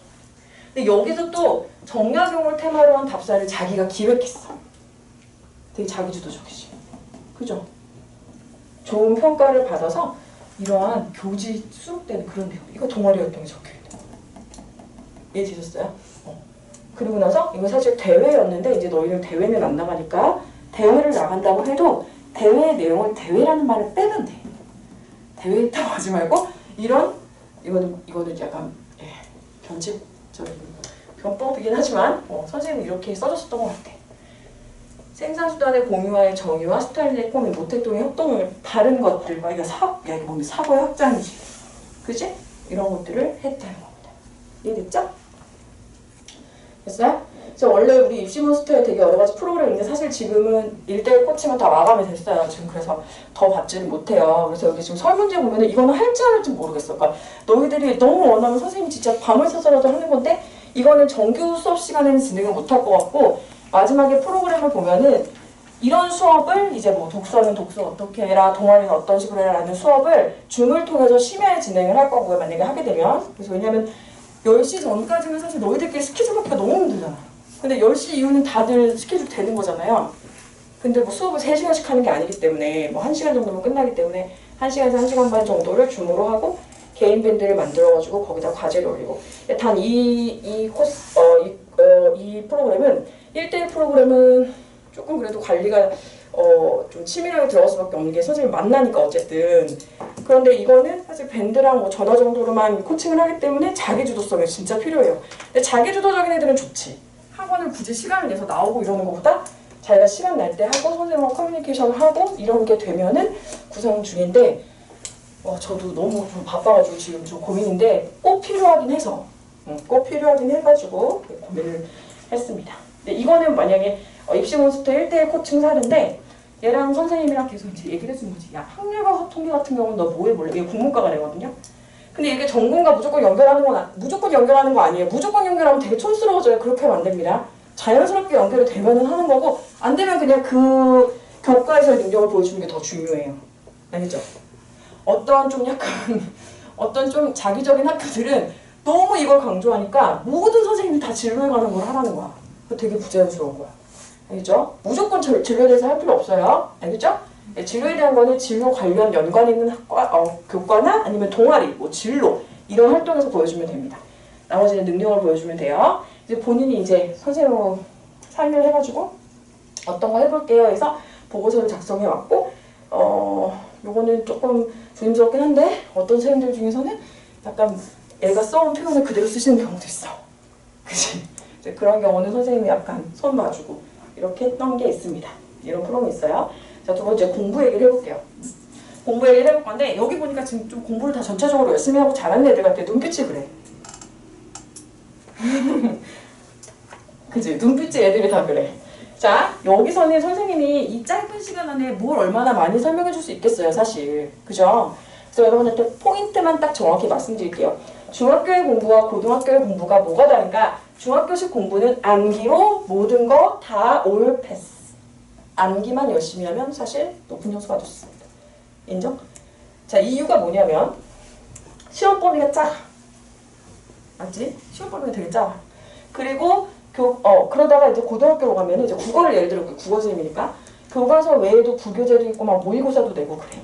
B: 근데 여기서 또 정약용을 테마로 한 답사를 자기가 기획했어. 되게 자기주도적이지. 그죠? 좋은 평가를 받아서 이러한 교지 수록되는 그런 내용. 이거 동아리 활동에 적혀있는 거. 이해되셨어요? 그리고 나서 이거 사실 대회였는데 이제 너희는 대회는 안 나가니까 대회를 나간다고 해도 대회의 내용을 대회라는 말을 빼면 돼. 대회 있다고 하지 말고 이거는 약간 변칙적인 변법이긴 하지만 선생님이 이렇게 써줬었던 것 같아. 생산수단의 공유와의 정의와 스탈린의 꿈의 모택동의 협동을 다른 것들과 이거 사고의 확장이지. 그치? 이런 것들을 했다는 겁니다. 이해됐죠? 됐어요? 그래서 원래 우리 입시몬스터에 되게 여러 가지 프로그램이 있는데 사실 지금은 1대1 코칭은 다 마감이 됐어요. 지금 그래서 더 받지를 못해요. 그래서 여기 지금 설문지 보면은 이거는 할지 안 할지 모르겠어. 그러니까 너희들이 너무 원하면 선생님이 진짜 밤을 새서라도 하는 건데 이거는 정규 수업 시간에는 진행을 못할 것 같고 마지막에 프로그램을 보면은 이런 수업을 이제 뭐 독서는 독서 어떻게 해라, 동아리는 어떤 식으로 해라 라는 수업을 줌을 통해서 심야 진행을 할 거고요. 만약에 하게 되면. 그래서 왜냐면 10시 전까지는 사실 너희들끼리 스케줄 받기가 너무 힘들잖아. 근데 10시 이후는 다들 스케줄 되는 거잖아요. 근데 뭐 수업을 3시간씩 하는 게 아니기 때문에 뭐 1시간 정도면 끝나기 때문에 1시간에서 1시간 반 정도를 줌으로 하고 개인 밴드를 만들어가지고 거기다 과제를 올리고 단 이 프로그램은 1대1 프로그램은 조금 그래도 관리가 좀 치밀하게 들어갈 수밖에 없는 게 선생님 만나니까 어쨌든. 그런데 이거는 사실 밴드랑 뭐 전화 정도로만 코칭을 하기 때문에 자기주도성이 진짜 필요해요. 근데 자기주도적인 애들은 좋지. 학원을 굳이 시간을 내서 나오고 이러는 것보다 자기가 시간 날 때 하고 선생님하고 커뮤니케이션을 하고 이런 게 되면은 구성 중인데 저도 너무 좀 바빠가지고 지금 좀 고민인데 꼭 필요하긴 해서 꼭 필요하긴 해가지고 고민을 했습니다. 근데 이거는 만약에 입시 몬스터 1대1 코칭 사는데 얘랑 선생님이랑 계속 이제 얘기를 해주는 거지. 야, 학렬과 통계 같은 경우는 너 뭐 해볼래? 얘 국문과가 되거든요. 근데 이게 전공과 무조건 연결하는 건 무조건 연결하는 거 아니에요. 무조건 연결하면 되게 촌스러워져요. 그렇게 하면 안 됩니다. 자연스럽게 연결이 되면은 하는 거고 안 되면 그냥 그 교과에서의 능력을 보여주는 게 더 중요해요. 알겠죠? 어떤 좀 약간 어떤 좀 자기적인 학교들은 너무 이걸 강조하니까 모든 선생님이 다 진로에 관한 걸 하라는 거야. 그거 되게 부자연스러운 거야. 알겠죠? 무조건 진로에 대해서 할 필요 없어요. 알겠죠? 네, 진로에 대한 거는 진로 관련 연관 있는 교과나 아니면 동아리, 뭐 진로 이런 활동에서 보여주면 됩니다. 나머지는 능력을 보여주면 돼요. 이제 본인이 이제 선생님으로 참여를 해가지고 어떤 거 해볼게요 해서 보고서를 작성해 왔고 요거는 조금 조심스럽긴 한데 어떤 선생님들 중에서는 약간 애가 써온 표현을 그대로 쓰시는 경우도 있어. 그치? 이제 그런 경우는 선생님이 약간 손 놔주고 이렇게 했던 게 있습니다. 이런 프로그램이 있어요. 자, 두 번째 공부 얘기를 해볼게요. 공부 얘기를 해볼 건데 여기 보니까 지금 좀 공부를 다 전체적으로 열심히 하고 잘하는 애들 같아. 눈빛이 그래. 그치? 눈빛이 애들이 다 그래. 자, 여기서는 선생님이 이 짧은 시간 안에 뭘 얼마나 많이 설명해 줄 수 있겠어요, 사실. 그죠? 그래서 여러분한테 포인트만 딱 정확히 말씀드릴게요. 중학교의 공부와 고등학교의 공부가 뭐가 다른가? 중학교식 공부는 암기로 모든 거 다 올 패스. 암기만 열심히 하면 사실 높은 점수 받을 수 있습니다. 인정? 자, 이유가 뭐냐면 시험 범위가 작아. 맞지? 시험 범위가 되게 작아. 그리고 그러다가 이제 고등학교로 가면 이제 국어를 예를 들어 국어 선생님이니까 교과서 외에도 부교재도 있고 막 모의고사도 내고 그래.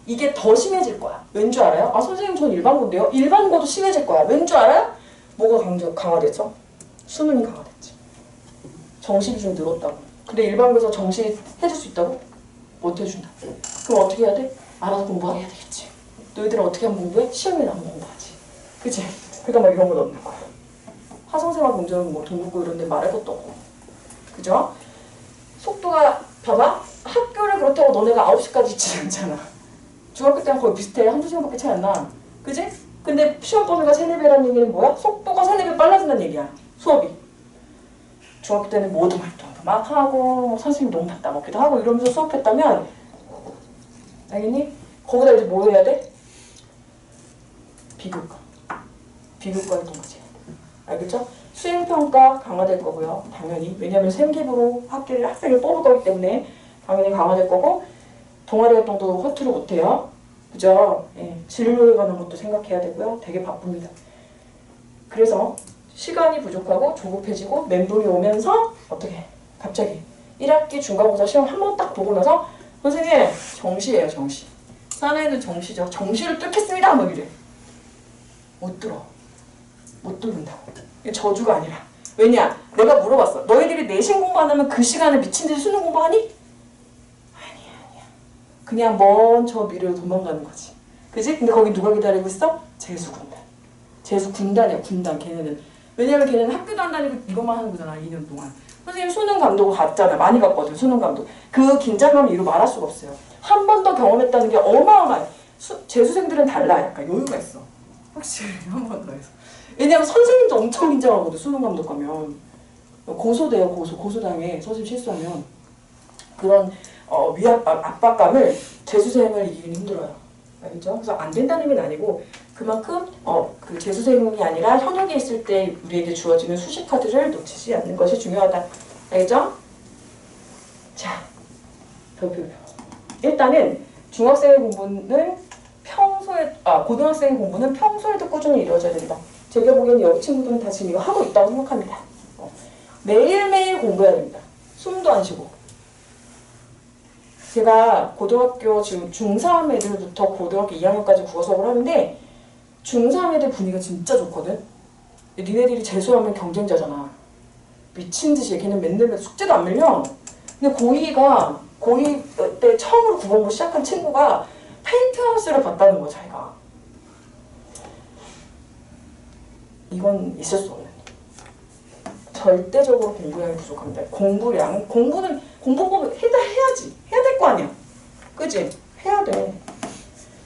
B: 이게 더 심해질 거야. 왠 줄 알아요? 아, 선생님 전 일반고인데요? 일반고도 심해질 거야. 왠 줄 알아요? 뭐가 강화됐죠? 수능이 강화됐지. 정시 비중이 늘었다고. 근데 일반고에서 정시 해줄 수 있다고? 못 해준다. 그럼 어떻게 해야 돼? 알아서 공부해야 되겠지. 너희들은 어떻게 하면 공부해? 시험에 나면 공부하지. 그치? 그러니까 막 이런 거 넣는 거야. 화성생활 공부는 뭐 동국고 이런 데 말할 것도 없고. 그죠? 속도가 봐봐. 학교를 그렇다고 너네가 9시까지 있지 않잖아. 중학교 때랑 거의 비슷해. 한두 시간밖에 차이 안 나. 그지? 근데 시험 범위가 3, 4배라는 얘기는 뭐야? 속도가 3, 4배 빨라진다는 얘기야. 수업이. 중학교 때는 모든 활동도 막 하고 선생님 너무 답답하기도 하고 이러면서 수업했다면 알겠니? 거기다 이제 뭐 해야 돼? 비교과. 비교과 활동까지 해야 돼. 알겠죠? 수행평가 강화될 거고요. 당연히. 왜냐하면 생기부로 학생을 뽑을 거기 때문에 당연히 강화될 거고 동아리 활동도 허투루 못해요. 그죠? 예, 진로에 관한 것도 생각해야 되고요. 되게 바쁩니다. 그래서 시간이 부족하고 조급해지고 멘붕이 오면서 어떻게 갑자기 1학기 중간고사 시험 한 번 딱 보고 나서 선생님 정시예요. 정시. 사내는 정시죠. 정시를 뚫겠습니다. 뭐 이래. 못 들어. 못 뚫는다고. 이게 저주가 아니라. 왜냐? 내가 물어봤어. 너희들이 내신 공부 안 하면 그 시간에 미친 듯이 수능 공부하니? 아니야. 그냥 먼 저 미래로 도망가는 거지. 그지? 근데 거기 누가 기다리고 있어? 재수군단. 재수군단이야. 군단. 걔네는. 왜냐면 걔는 학교도 안 다니고 이것만 하는 거잖아. 2년 동안. 선생님 수능 감독을 갔잖아. 많이 갔거든. 수능 감독. 그 긴장감을 이루 말할 수가 없어요. 한 번 더 경험했다는 게 어마어마해. 재수생들은 달라. 약간 여유가 있어. 확실히 한 번 더 해서. 왜냐면 선생님도 엄청 긴장하거든. 수능 감독 가면. 고소돼요. 고소당해. 선생님 실수하면. 그런 압박감을 재수생을 이기긴 힘들어요. 알죠? 그래서 안 된다는 의미는 아니고 그만큼 그 재수생이 아니라 현역에 있을 때 우리에게 주어지는 수시 카드를 놓치지 않는 것이 중요하다. 알겠죠? 자, 별표. 일단은 중학생의 공부는 고등학생의 공부는 평소에도 꾸준히 이루어져야 된다. 제가 보기에는 여기 친구들은 다 지금 이거 하고 있다고 생각합니다. 매일매일 공부해야 됩니다. 숨도 안 쉬고. 제가 고등학교 지금 중3 애들부터 고등학교 2학년까지 국어 수업을 하는데 중3 애들 분위기가 진짜 좋거든. 니네들이 재수하면 경쟁자잖아. 미친 듯이 걔는 맨날 숙제도 안 밀려. 근데 고2 때 처음으로 국어공부 시작한 친구가 페인트하우스를 봤다는 거야, 자기가. 이건 있을 수 없는. 절대적으로 공부량이 부족합니다. 공부는 공부법을 해야지. 해야 될 거 아니야. 그지? 해야 돼.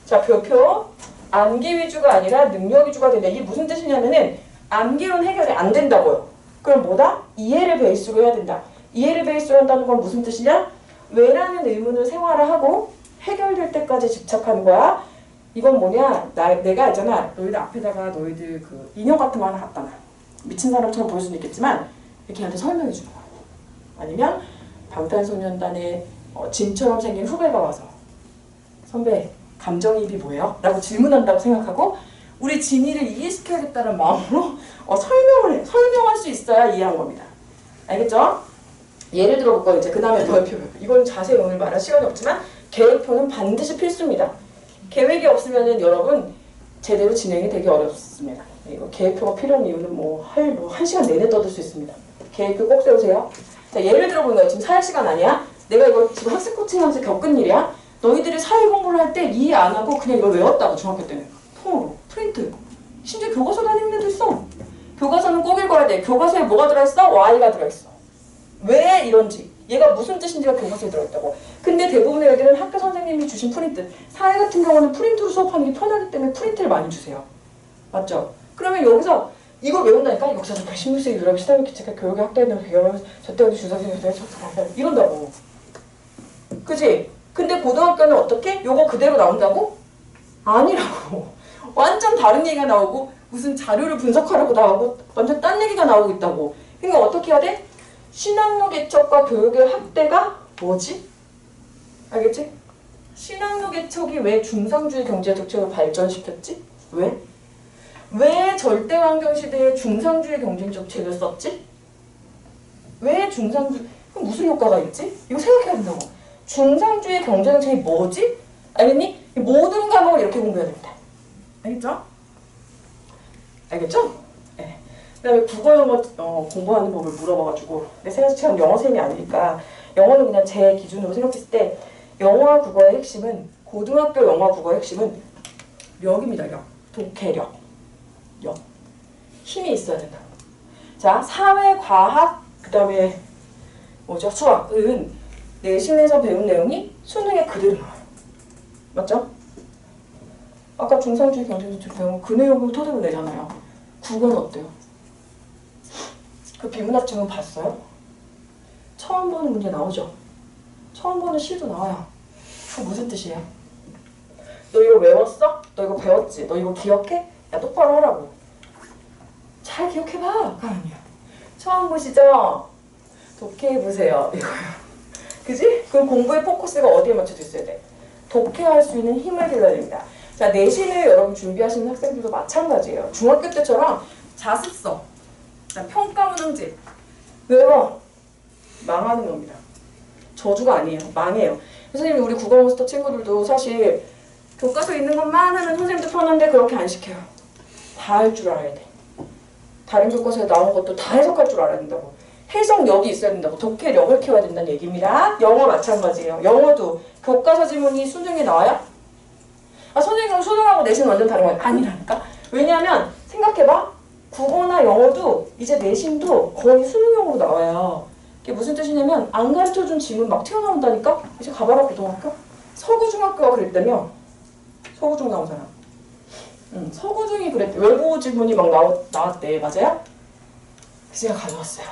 B: 자, 별표. 암기 위주가 아니라 능력 위주가 된다. 이게 무슨 뜻이냐면은 암기로는 해결이 안 된다고요. 그럼 뭐다? 이해를 베이스로 해야 된다. 이해를 베이스로 한다는 건 무슨 뜻이냐? 왜라는 의문을 생활화하고 해결될 때까지 집착하는 거야. 이건 뭐냐? 내가 있잖아. 너희들 앞에다가 너희들 그 인형 같은 거 하나 갖다 놔. 미친 사람처럼 보일 수는 있겠지만 이렇게 걔한테 설명해 주는 거야. 아니면 방탄소년단의 진처럼 생긴 후배가 와서 선배, 감정이입이 뭐예요? 라고 질문한다고 생각하고 우리 진이를 이해시켜야겠다는 마음으로 설명할 수 있어야 이해한 겁니다. 알겠죠? 예를 들어볼까요? 이제 그 다음에 별표. 이건 자세히 오늘 말할 시간이 없지만 계획표는 반드시 필수입니다. 계획이 없으면 여러분 제대로 진행이 되기 어렵습니다. 이거 계획표가 필요한 이유는 한 시간 내내 떠들 수 있습니다. 계획표 꼭 세우세요. 자, 예를 들어보는 거예요. 지금 사회 시간 아니야? 내가 이거 지금 학습 코칭하면서 겪은 일이야. 너희들이 사회 공부를 할 때 이해 안 하고 그냥 이걸 외웠다고 중학교 때는. 폰으로, 프린트. 심지어 교과서 다니는 애도 있어. 교과서는 꼭 읽어야 돼. 교과서에 뭐가 들어있어? Y가 들어있어. 왜 이런지. 얘가 무슨 뜻인지가 교과서에 들어있다고. 근데 대부분의 애들은 학교 선생님이 주신 프린트. 사회 같은 경우는 프린트로 수업하는 게 편하기 때문에 프린트를 많이 주세요. 맞죠? 그러면 여기서 이걸 외운다니까? 역사적 16세기 유럽 시대의 기체가 교육의 확대된 배경을 저때부터 주사생이 이런다고. 그치? 근데 고등학교는 어떻게? 요거 그대로 나온다고? 아니라고. 완전 다른 얘기가 나오고 무슨 자료를 분석하려고 나오고 완전 딴 얘기가 나오고 있다고. 그러니까 어떻게 해야 돼? 신학력 개척과 교육의 확대가 뭐지? 알겠지? 신학력 개척이 왜 중상주의 경제 정책을 발전시켰지? 왜? 왜 절대환경 시대에 중상주의 경제 정책을 썼지? 왜 중상주의? 그럼 무슨 효과가 있지? 이거 생각해야 된다고. 중상주의 경제 정책이 뭐지? 알겠니? 모든 과목을 이렇게 공부해야 됩니다. 알겠죠? 알겠죠? 네. 그 다음에 국어 영어 공부하는 법을 물어봐가지고 내 생각처럼 영어생이 아니니까 영어는 그냥 제 기준으로 생각했을 때 영어와 국어의 핵심은 고등학교 영어와 국어의 핵심은 력입니다. 력. 독해력. 력. 힘이 있어야 된다. 자, 사회, 과학, 그 다음에 뭐죠? 수학은 내신에서 배운 내용이 수능에 그대로 나와요. 맞죠? 아까 중상주의 경제정책 배운 그 내용을 토대로 내잖아요. 국어는 어때요? 그 비문학증은 봤어요? 처음 보는 문제 나오죠? 처음 보는 시도 나와요. 그거 무슨 뜻이에요? 너 이거 외웠어? 너 이거 배웠지? 너 이거 기억해? 야, 똑바로 하라고. 잘 기억해봐. 그거 아니야. 처음 보시죠? 독해해보세요. 이거요. 그지? 그럼 공부의 포커스가 어디에 맞춰져 있어야 돼? 독해할 수 있는 힘을 길러야 됩니다. 자, 내신을 여러분 준비하시는 학생들도 마찬가지예요. 중학교 때처럼 자습서, 평가문항집 외워. 망하는 겁니다. 저주가 아니에요. 망해요. 선생님이 우리 국어몬스터 친구들도 사실 교과서에 있는 것만 하면 선생님도 편한데 그렇게 안 시켜요. 다 할 줄 알아야 돼. 다른 교과서에 나온 것도 다 해석할 줄 알아야 된다고. 해석력이 있어야 된다고. 독해력을 키워야 된다는 얘기입니다. 영어 마찬가지예요. 영어도 교과서 지문이 수능에 나와요? 아, 선생님 수능하고 내신 완전 다른 거예요. 아니라니까. 왜냐하면 생각해봐. 국어나 영어도 이제 내신도 거의 수능형으로 나와요. 이게 무슨 뜻이냐면 안 가르쳐준 지문 막 튀어나온다니까? 이제 가봐라 고등학교? 서구중학교가 그랬다며? 서구중 나온 사람. 서구중이 그랬대. 외부 지문이 막 나왔대. 맞아요? 그래서 제가 가져왔어요.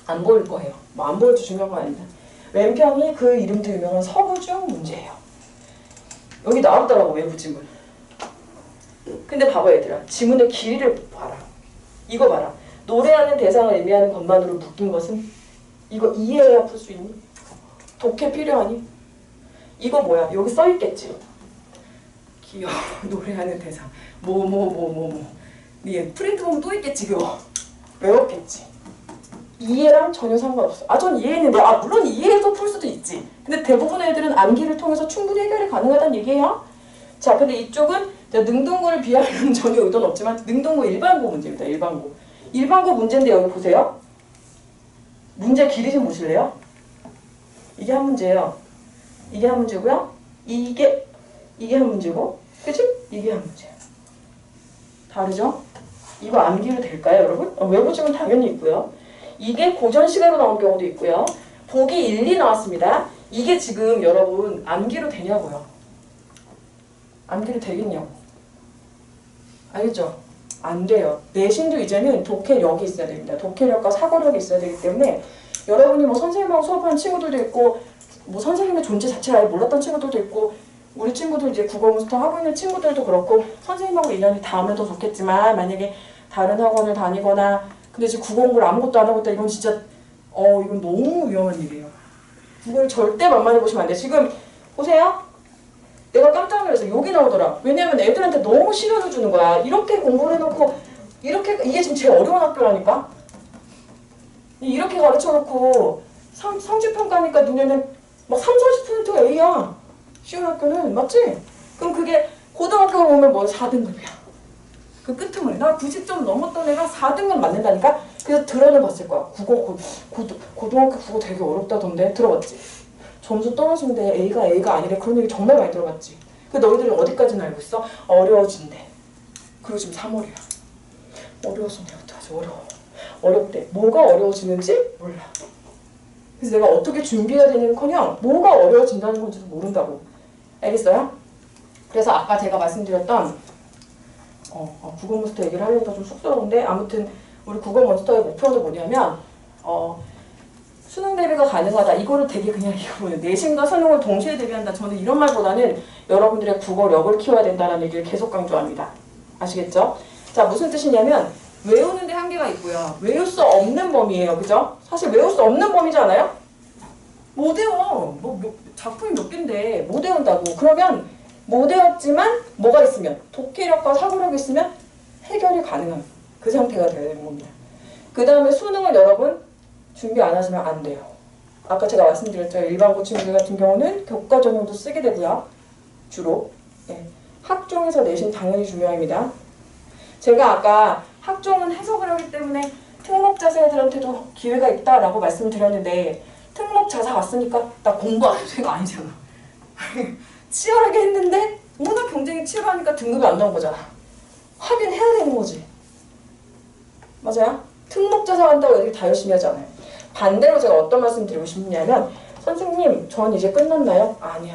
B: 안 보일 거예요. 뭐 안 보일지 중요한 건 아닙니다. 왼편이 그 이름도 유명한 서구중 문제예요. 여기 나왔더라고 외부 지문. 근데 봐봐 얘들아. 지문의 길이를 봐라. 이거 봐라. 노래하는 대상을 의미하는 것만으로 묶인 것은 이거 이해해야 풀 수 있니? 독해 필요하니? 이거 뭐야? 여기 써있겠지? 귀여워. 노래하는 대상. 네 프린트 보면 또 있겠지 그거. 외웠겠지. 이해랑 전혀 상관없어. 전 이해했는데 물론 이해해서 풀 수도 있지. 근데 대부분의 애들은 암기를 통해서 충분히 해결이 가능하다는 얘기예요. 자, 근데 이쪽은 능동구를 비하하는 전혀 의도는 없지만 능동구 일반고 문제입니다. 일반고. 일반고 문제인데 여기 보세요. 문제 길이 좀 보실래요? 이게 한 문제예요. 이게 한 문제고요. 이게 한 문제고, 그치? 이게 한 문제예요. 다르죠? 이거 암기로 될까요, 여러분? 외부증은 당연히 있고요. 이게 고전시가로 나온 경우도 있고요. 보기 1, 2 나왔습니다. 이게 지금 여러분 암기로 되냐고요? 암기로 되겠냐고. 알겠죠? 안 돼요. 내신도 이제는 독해력이 있어야 됩니다. 독해력과 사고력이 있어야 되기 때문에 여러분이 뭐 선생님하고 수업하는 친구들도 있고 뭐 선생님의 존재 자체를 아예 몰랐던 친구들도 있고 우리 친구들 이제 국어 몬스터 하고 있는 친구들도 그렇고 선생님하고 인연이 닿으면 더 좋겠지만 만약에 다른 학원을 다니거나 근데 지금 국어 공부를 아무것도 안 하고 있다 이건 진짜 이건 너무 위험한 일이에요. 국어를 절대 만만해 보시면 안 돼요. 지금 보세요. 내가 깜짝 놀라서 욕이 나오더라. 왜냐면 애들한테 너무 시련을 주는 거야. 이렇게 공부를 해놓고 이게 지금 제일 어려운 학교라니까. 이렇게 가르쳐놓고 성취평가니까 눈에는 막 30~40%가 A야. 쉬운 학교는 맞지? 그럼 그게 고등학교 오면 뭐 4등급이야. 그 끄트머리. 나 90점 넘었던 애가 4등급 맞는다니까? 그래서 들어는 봤을 거야. 고등학교 국어 되게 어렵다던데 들어봤지? 점수 떨어지는데 A가 아니래. 그런 얘기 정말 많이 들어봤지? 그 너희들이 어디까지는 알고 있어? 어려워진대. 그리고 지금 3월이야. 어려워서 내가 어떡하지? 어렵대. 뭐가 어려워지는지 몰라. 그래서 내가 어떻게 준비해야 되는커녕 뭐가 어려워진다는 건지도 모른다고. 알겠어요? 그래서 아까 제가 말씀드렸던 국어 몬스터 얘기를 하려니까 좀 쑥스러운데 아무튼 우리 국어 몬스터의 목표는 뭐냐면 수능 대비가 가능하다. 이거를 되게 그냥 이거는 내신과 수능을 동시에 대비한다. 저는 이런 말보다는 여러분들의 국어력을 키워야 된다는 얘기를 계속 강조합니다. 아시겠죠? 자, 무슨 뜻이냐면 외우는 데 한계가 있고요. 외울 수 없는 범위예요. 그죠? 사실 외울 수 없는 범위지 않아요? 못 외워. 작품이 몇 개인데 못 외운다고. 그러면 못 외웠지만 뭐가 있으면 독해력과 사고력이 있으면 해결이 가능한 그 상태가 되어야 되는 겁니다. 그 다음에 수능을 여러분 준비 안 하시면 안 돼요. 아까 제가 말씀드렸죠. 일반고 친구들 같은 경우는 교과 전형도 쓰게 되고요. 주로. 학종에서 내신 당연히 중요합니다. 제가 아까 학종은 해석을 하기 때문에 특목자사 애들한테도 기회가 있다라고 말씀드렸는데 특목자사 갔으니까 나 공부 안 해도 이거 아니잖아. 치열하게 했는데 워낙 경쟁이 치열하니까 등급이 안 나온 거잖아. 하긴 해야 되는 거지. 맞아요? 특목자사 간다고 애들이 다 열심히 하지 않아요. 반대로 제가 어떤 말씀 드리고 싶냐면 선생님 전 이제 끝났나요? 아니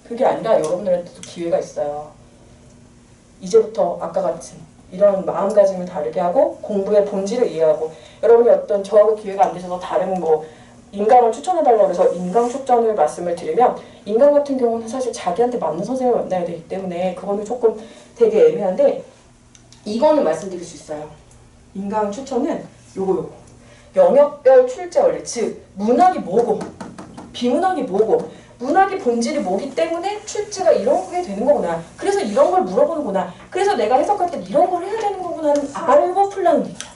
B: 그게 아니라 여러분들한테도 기회가 있어요. 이제부터 아까 같은 이런 마음가짐을 다르게 하고 공부의 본질을 이해하고 여러분이 어떤 저하고 기회가 안 되셔서 다른 인강을 추천해달라고 해서 인강 추천을 말씀을 드리면 인강 같은 경우는 사실 자기한테 맞는 선생님을 만나야 되기 때문에 그거는 조금 되게 애매한데 이거는 말씀드릴 수 있어요. 인강 추천은 요거 영역별 출제 원리 즉 문학이 뭐고 비문학이 뭐고 문학의 본질이 뭐기 때문에 출제가 이런 게 되는 거구나. 그래서 이런 걸 물어보는구나. 그래서 내가 해석할 때 이런 걸 해야 되는 거구나는 알고 풀라는 얘기야.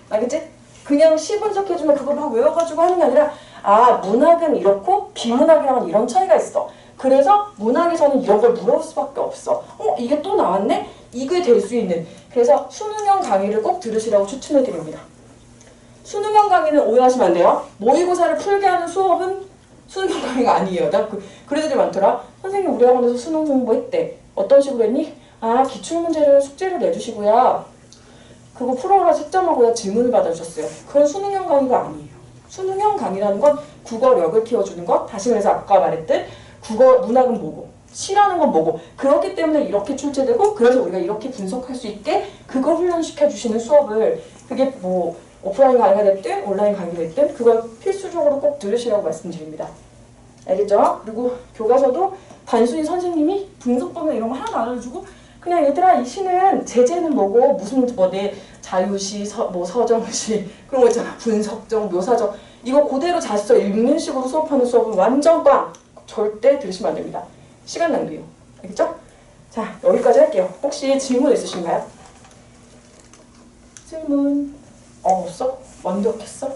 B: 알겠지? 그냥 시 분석해주면 그거 막 외워가지고 하는 게 아니라 문학은 이렇고 비문학이랑은 이런 차이가 있어. 그래서 문학에서는 이런 걸 물어볼 수밖에 없어. 이게 또 나왔네? 이게 될 수 있는. 그래서 수능형 강의를 꼭 들으시라고 추천해드립니다. 수능형 강의는 오해하시면 안 돼요. 모의고사를 풀게 하는 수업은 수능형 강의가 아니에요. 그런 애들이 많더라. 선생님 우리 학원에서 수능 공부했대. 어떤 식으로 했니? 기출문제를 숙제를 내주시고요. 그거 풀어라 채점하고요. 질문을 받아주셨어요. 그건 수능형 강의가 아니에요. 수능형 강의라는 건 국어력을 키워주는 것. 다시 말해서 아까 말했듯 문학은 뭐고 시라는 건 뭐고 그렇기 때문에 이렇게 출제되고 그래서 우리가 이렇게 분석할 수 있게 그걸 훈련시켜주시는 수업을 그게 오프라인 강의가 됐든 온라인 강의가 됐든 그걸 필수적으로 꼭 들으시라고 말씀드립니다. 알겠죠? 그리고 교과서도 단순히 선생님이 분석법이나 이런 거 하나도 안 알려주고 그냥 얘들아 이 시는 제재는 뭐고 무슨 내 자유시, 서정시 그런 거 있잖아. 분석정, 묘사정 이거 그대로 자습서 읽는 식으로 수업하는 수업은 완전 꽝! 절대 들으시면 안 됩니다. 시간 낭비요. 알겠죠? 자, 여기까지 할게요. 혹시 질문 있으신가요? 질문. 없어? 완벽했어?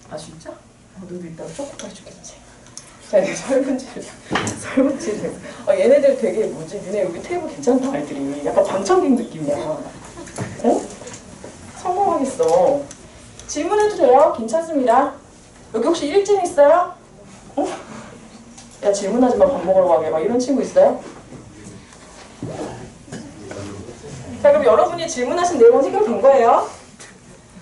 B: 아, 진짜? 너도 이따가 초코파이 주겠지. 자, 이제 설문지를. 얘네들 되게 뭐지? 얘네 여기 테이블 괜찮다, 아이들이. 약간 방청객 느낌이야. 어? 성공하겠어. 질문해도 돼요. 괜찮습니다. 여기 혹시 일진 있어요? 어? 야, 질문하지 마, 밥 먹으러 가게. 막 이런 친구 있어요? 자, 그럼 여러분이 질문하신 내용은 해결된 거예요?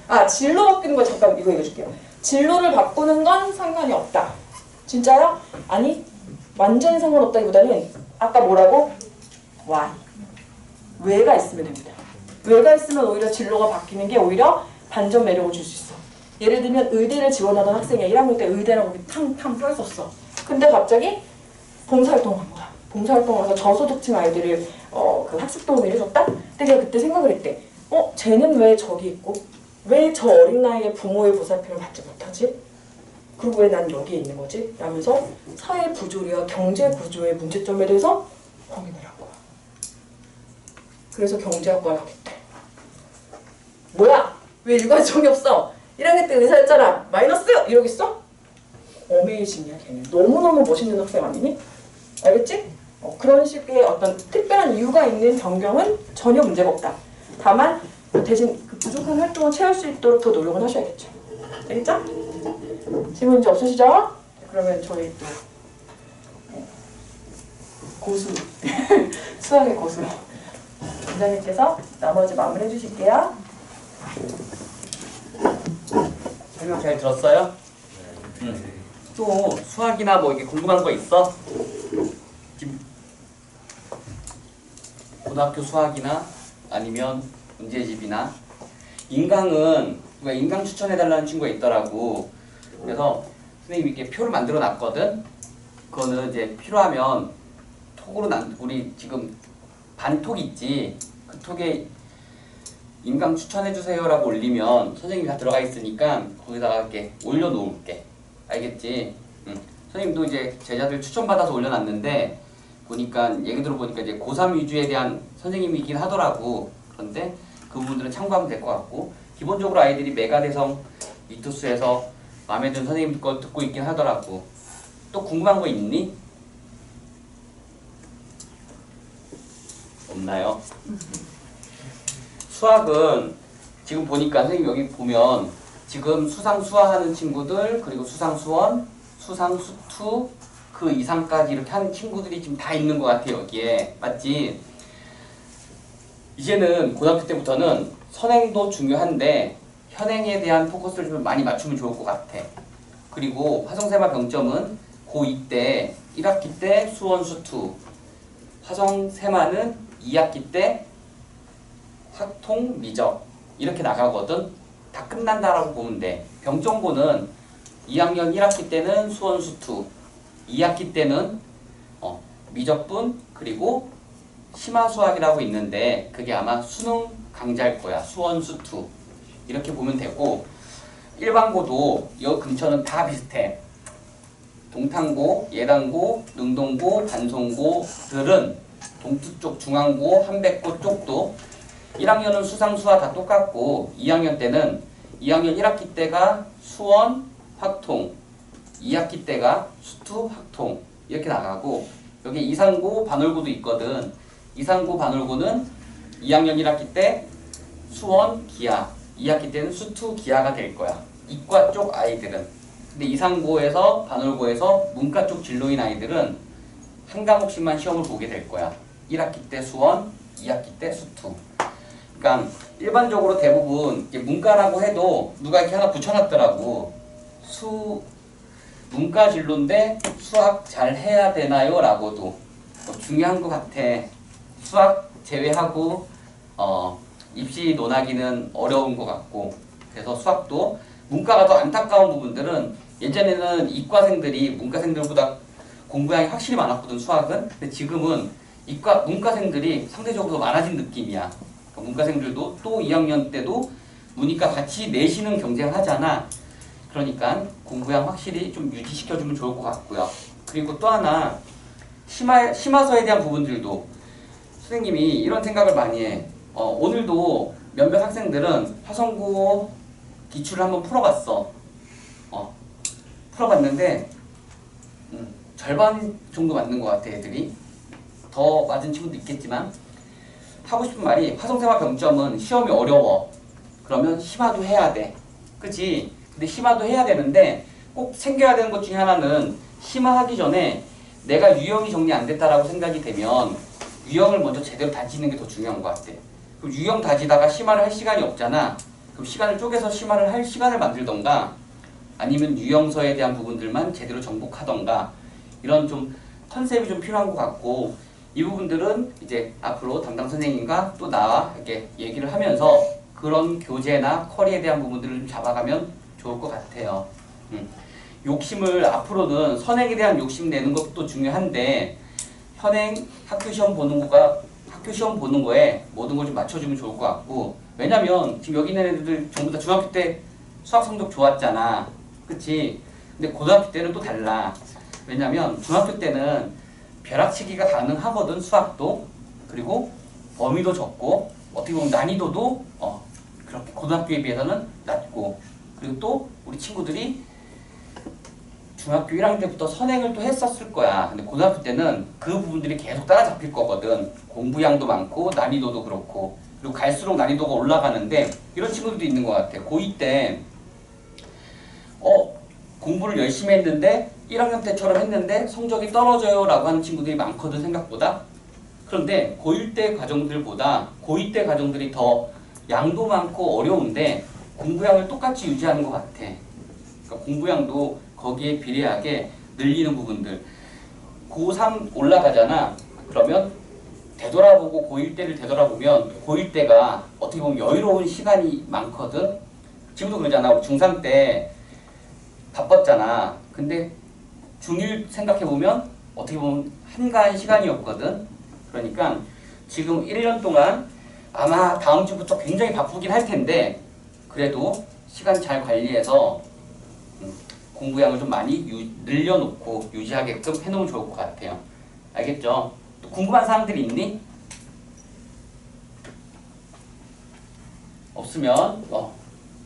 B: 아, 진로 바뀌는 거 잠깐 이거 읽어줄게요. 진로를 바꾸는 건 상관이 없다. 진짜요? 아니, 완전히 상관없다기보다는 아까 뭐라고? why. 왜가 있으면 됩니다. 왜가 있으면 오히려 진로가 바뀌는 게 오히려 반전 매력을 줄 수 있어. 예를 들면 의대를 지원하던 학생이 1학년 때 의대라고 탕탕 껴있었어. 근데 갑자기 봉사활동을 한 거야. 봉사활동을 해서 저소득층 아이들을 그 학습 도움을 해줬다? 근데 걔가 그때 생각을 했대. 쟤는 왜 저기 있고? 왜 저 어린 나이에 부모의 보살핌을 받지 못하지? 그리고 왜 난 여기에 있는 거지? 라면서 사회 부조리와 경제 구조의 문제점에 대해서 고민을 한 거야. 그래서 경제학과에 가겠대. 뭐야? 왜 일관성이 없어? 1학년 때 의사였잖아. 마이너스! 이러겠어? 어메이징이야 걔는. 너무너무 멋있는 학생 아니니? 알겠지? 그런 식의 어떤 특별한 이유가 있는 변경은 전혀 문제가 없다. 다만 대신 그 부족한 활동을 채울 수 있도록 더 노력은 하셔야겠죠. 알겠죠? 질문 이제 없으시죠? 그러면 저희 또 고수 수학의 고수 원장님께서 나머지 마무리해 주실게요.
A: 설명 잘 들었어요? 또 수학이나 뭐 이게 궁금한 거 있어? 지금 고등학교 수학이나 아니면 문제집이나 인강은 누가 인강 추천해달라는 친구가 있더라고. 그래서 선생님이 이렇게 표를 만들어 놨거든. 그거는 이제 필요하면 톡으로 우리 지금 반톡 있지. 그 톡에 인강 추천해주세요라고 올리면 선생님이 다 들어가 있으니까 거기다가 이렇게 올려놓을게. 알겠지? 선생님도 이제 제자들 추천받아서 올려놨는데 보니까 얘기 들어보니까 이제 고3 위주에 대한 선생님이긴 하더라고. 그런데 그 부분들은 참고하면 될 것 같고 기본적으로 아이들이 메가대성 미투스에서 마음에 드는 선생님 거 듣고 있긴 하더라고. 또 궁금한 거 있니? 없나요? 수학은 지금 보니까 선생님 여기 보면 지금 수상수화하는 친구들 그리고 수상수원, 수상수투 그 이상까지 이렇게 하는 친구들이 지금 다 있는 것 같아요. 여기에 맞지? 이제는 고등학교 때부터는 선행도 중요한데 현행에 대한 포커스를 좀 많이 맞추면 좋을 것 같아. 그리고 화성세마 병점은 고2 때 1학기 때 수원 수투, 화성세마는 2학기 때 학통 미적 이렇게 나가거든. 다 끝난다라고 보면 돼. 병점고는 2학년 1학기 때는 수원 수투, 2학기 때는 미적분 그리고 심화수학이라고 있는데 그게 아마 수능 강좌일 거야. 수원 수투 이렇게 보면 되고 일반고도 이 근처는 다 비슷해. 동탄고, 예당고, 능동고, 반송고들은 동투 쪽, 중앙고, 한백고 쪽도 1학년은 수상수화 다 똑같고 2학년 때는 2학년 1학기 때가 수원, 확통 2학기 때가 수투, 확통 이렇게 나가고 여기 이상고, 반월고도 있거든. 이상고, 반월고는 2학년 1학기 때 수원, 기하 2학기 때는 수투, 기하가 될 거야. 이과 쪽 아이들은. 근데 이상고에서 반월고에서 문과 쪽 진로인 아이들은 한 과목씩만 시험을 보게 될 거야. 1학기 때 수원, 2학기 때 수투. 그러니까 일반적으로 대부분 문과라고 해도 누가 이렇게 하나 붙여놨더라고. 문과 진로인데 수학 잘 해야 되나요? 라고도 중요한 것 같아. 수학 제외하고 입시 논하기는 어려운 것 같고 그래서 수학도 문과가 더 안타까운 부분들은 예전에는 이과생들이 문과생들보다 공부량이 확실히 많았거든 수학은. 근데 지금은 문과생들이 상대적으로 많아진 느낌이야. 그러니까 문과생들도 또 2학년 때도 문이과 같이 내신은 경쟁하잖아. 그러니까 공부량 확실히 좀 유지시켜주면 좋을 것 같고요. 그리고 또 하나 심화서에 대한 부분들도 선생님이 이런 생각을 많이 해. 오늘도 몇몇 학생들은 화성고 기출을 한번 풀어봤어. 풀어봤는데 절반 정도 맞는 것 같아. 애들이 더 맞은 친구도 있겠지만 하고 싶은 말이 화성생활 경점은 시험이 어려워. 그러면 심화도 해야 돼. 그치? 근데 심화도 해야 되는데 꼭 챙겨야 되는 것 중에 하나는 심화하기 전에 내가 유형이 정리 안 됐다라고 생각이 되면 유형을 먼저 제대로 다지는 게 더 중요한 것 같아. 그럼 유형 다지다가 심화를 할 시간이 없잖아. 그럼 시간을 쪼개서 심화를 할 시간을 만들던가 아니면 유형서에 대한 부분들만 제대로 정복하던가 이런 좀 컨셉이 좀 필요한 것 같고 이 부분들은 이제 앞으로 담당 선생님과 또 나와 이렇게 얘기를 하면서 그런 교재나 쿼리에 대한 부분들을 좀 잡아가면 좋을 것 같아요. 욕심을 앞으로는 선행에 대한 욕심 내는 것도 중요한데 현행 학교 시험 보는 거에 모든 걸 좀 맞춰주면 좋을 것 같고 왜냐면 지금 여기 있는 애들 전부 다 중학교 때 수학 성적 좋았잖아. 그치? 근데 고등학교 때는 또 달라. 왜냐면 중학교 때는 벼락치기가 가능하거든. 수학도. 그리고 범위도 적고 어떻게 보면 난이도도 그렇게 고등학교에 비해서는 낮고 그리고 또 우리 친구들이 중학교 1학년 때부터 선행을 또 했었을 거야. 근데 고등학교 때는 그 부분들이 계속 따라잡힐 거거든. 공부량도 많고 난이도도 그렇고 그리고 갈수록 난이도가 올라가는데 이런 친구들도 있는 것 같아. 고2 때 공부를 열심히 했는데 1학년 때처럼 했는데 성적이 떨어져요 라고 하는 친구들이 많거든 생각보다. 그런데 고1 때 과정들보다 고2 때 과정들이 더 양도 많고 어려운데 공부량을 똑같이 유지하는 것 같아. 그러니까 공부량도 거기에 비례하게 늘리는 부분들. 고3 올라가잖아. 그러면 되돌아보고 고1 때를 되돌아보면 고1 때가 어떻게 보면 여유로운 시간이 많거든. 지금도 그러잖아. 우리 중3 때 바빴잖아. 근데 중1 생각해보면 어떻게 보면 한가한 시간이었거든. 그러니까 지금 1년 동안 아마 다음 주부터 굉장히 바쁘긴 할 텐데 그래도 시간 잘 관리해서 공부량을 좀 많이 늘려놓고 유지하게끔 해놓으면 좋을 것 같아요. 알겠죠? 또 궁금한 사항들이 있니? 없으면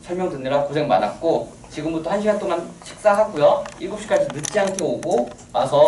A: 설명 듣느라 고생 많았고 지금부터 1시간 동안 식사하고요. 7시까지 늦지 않게 오고 와서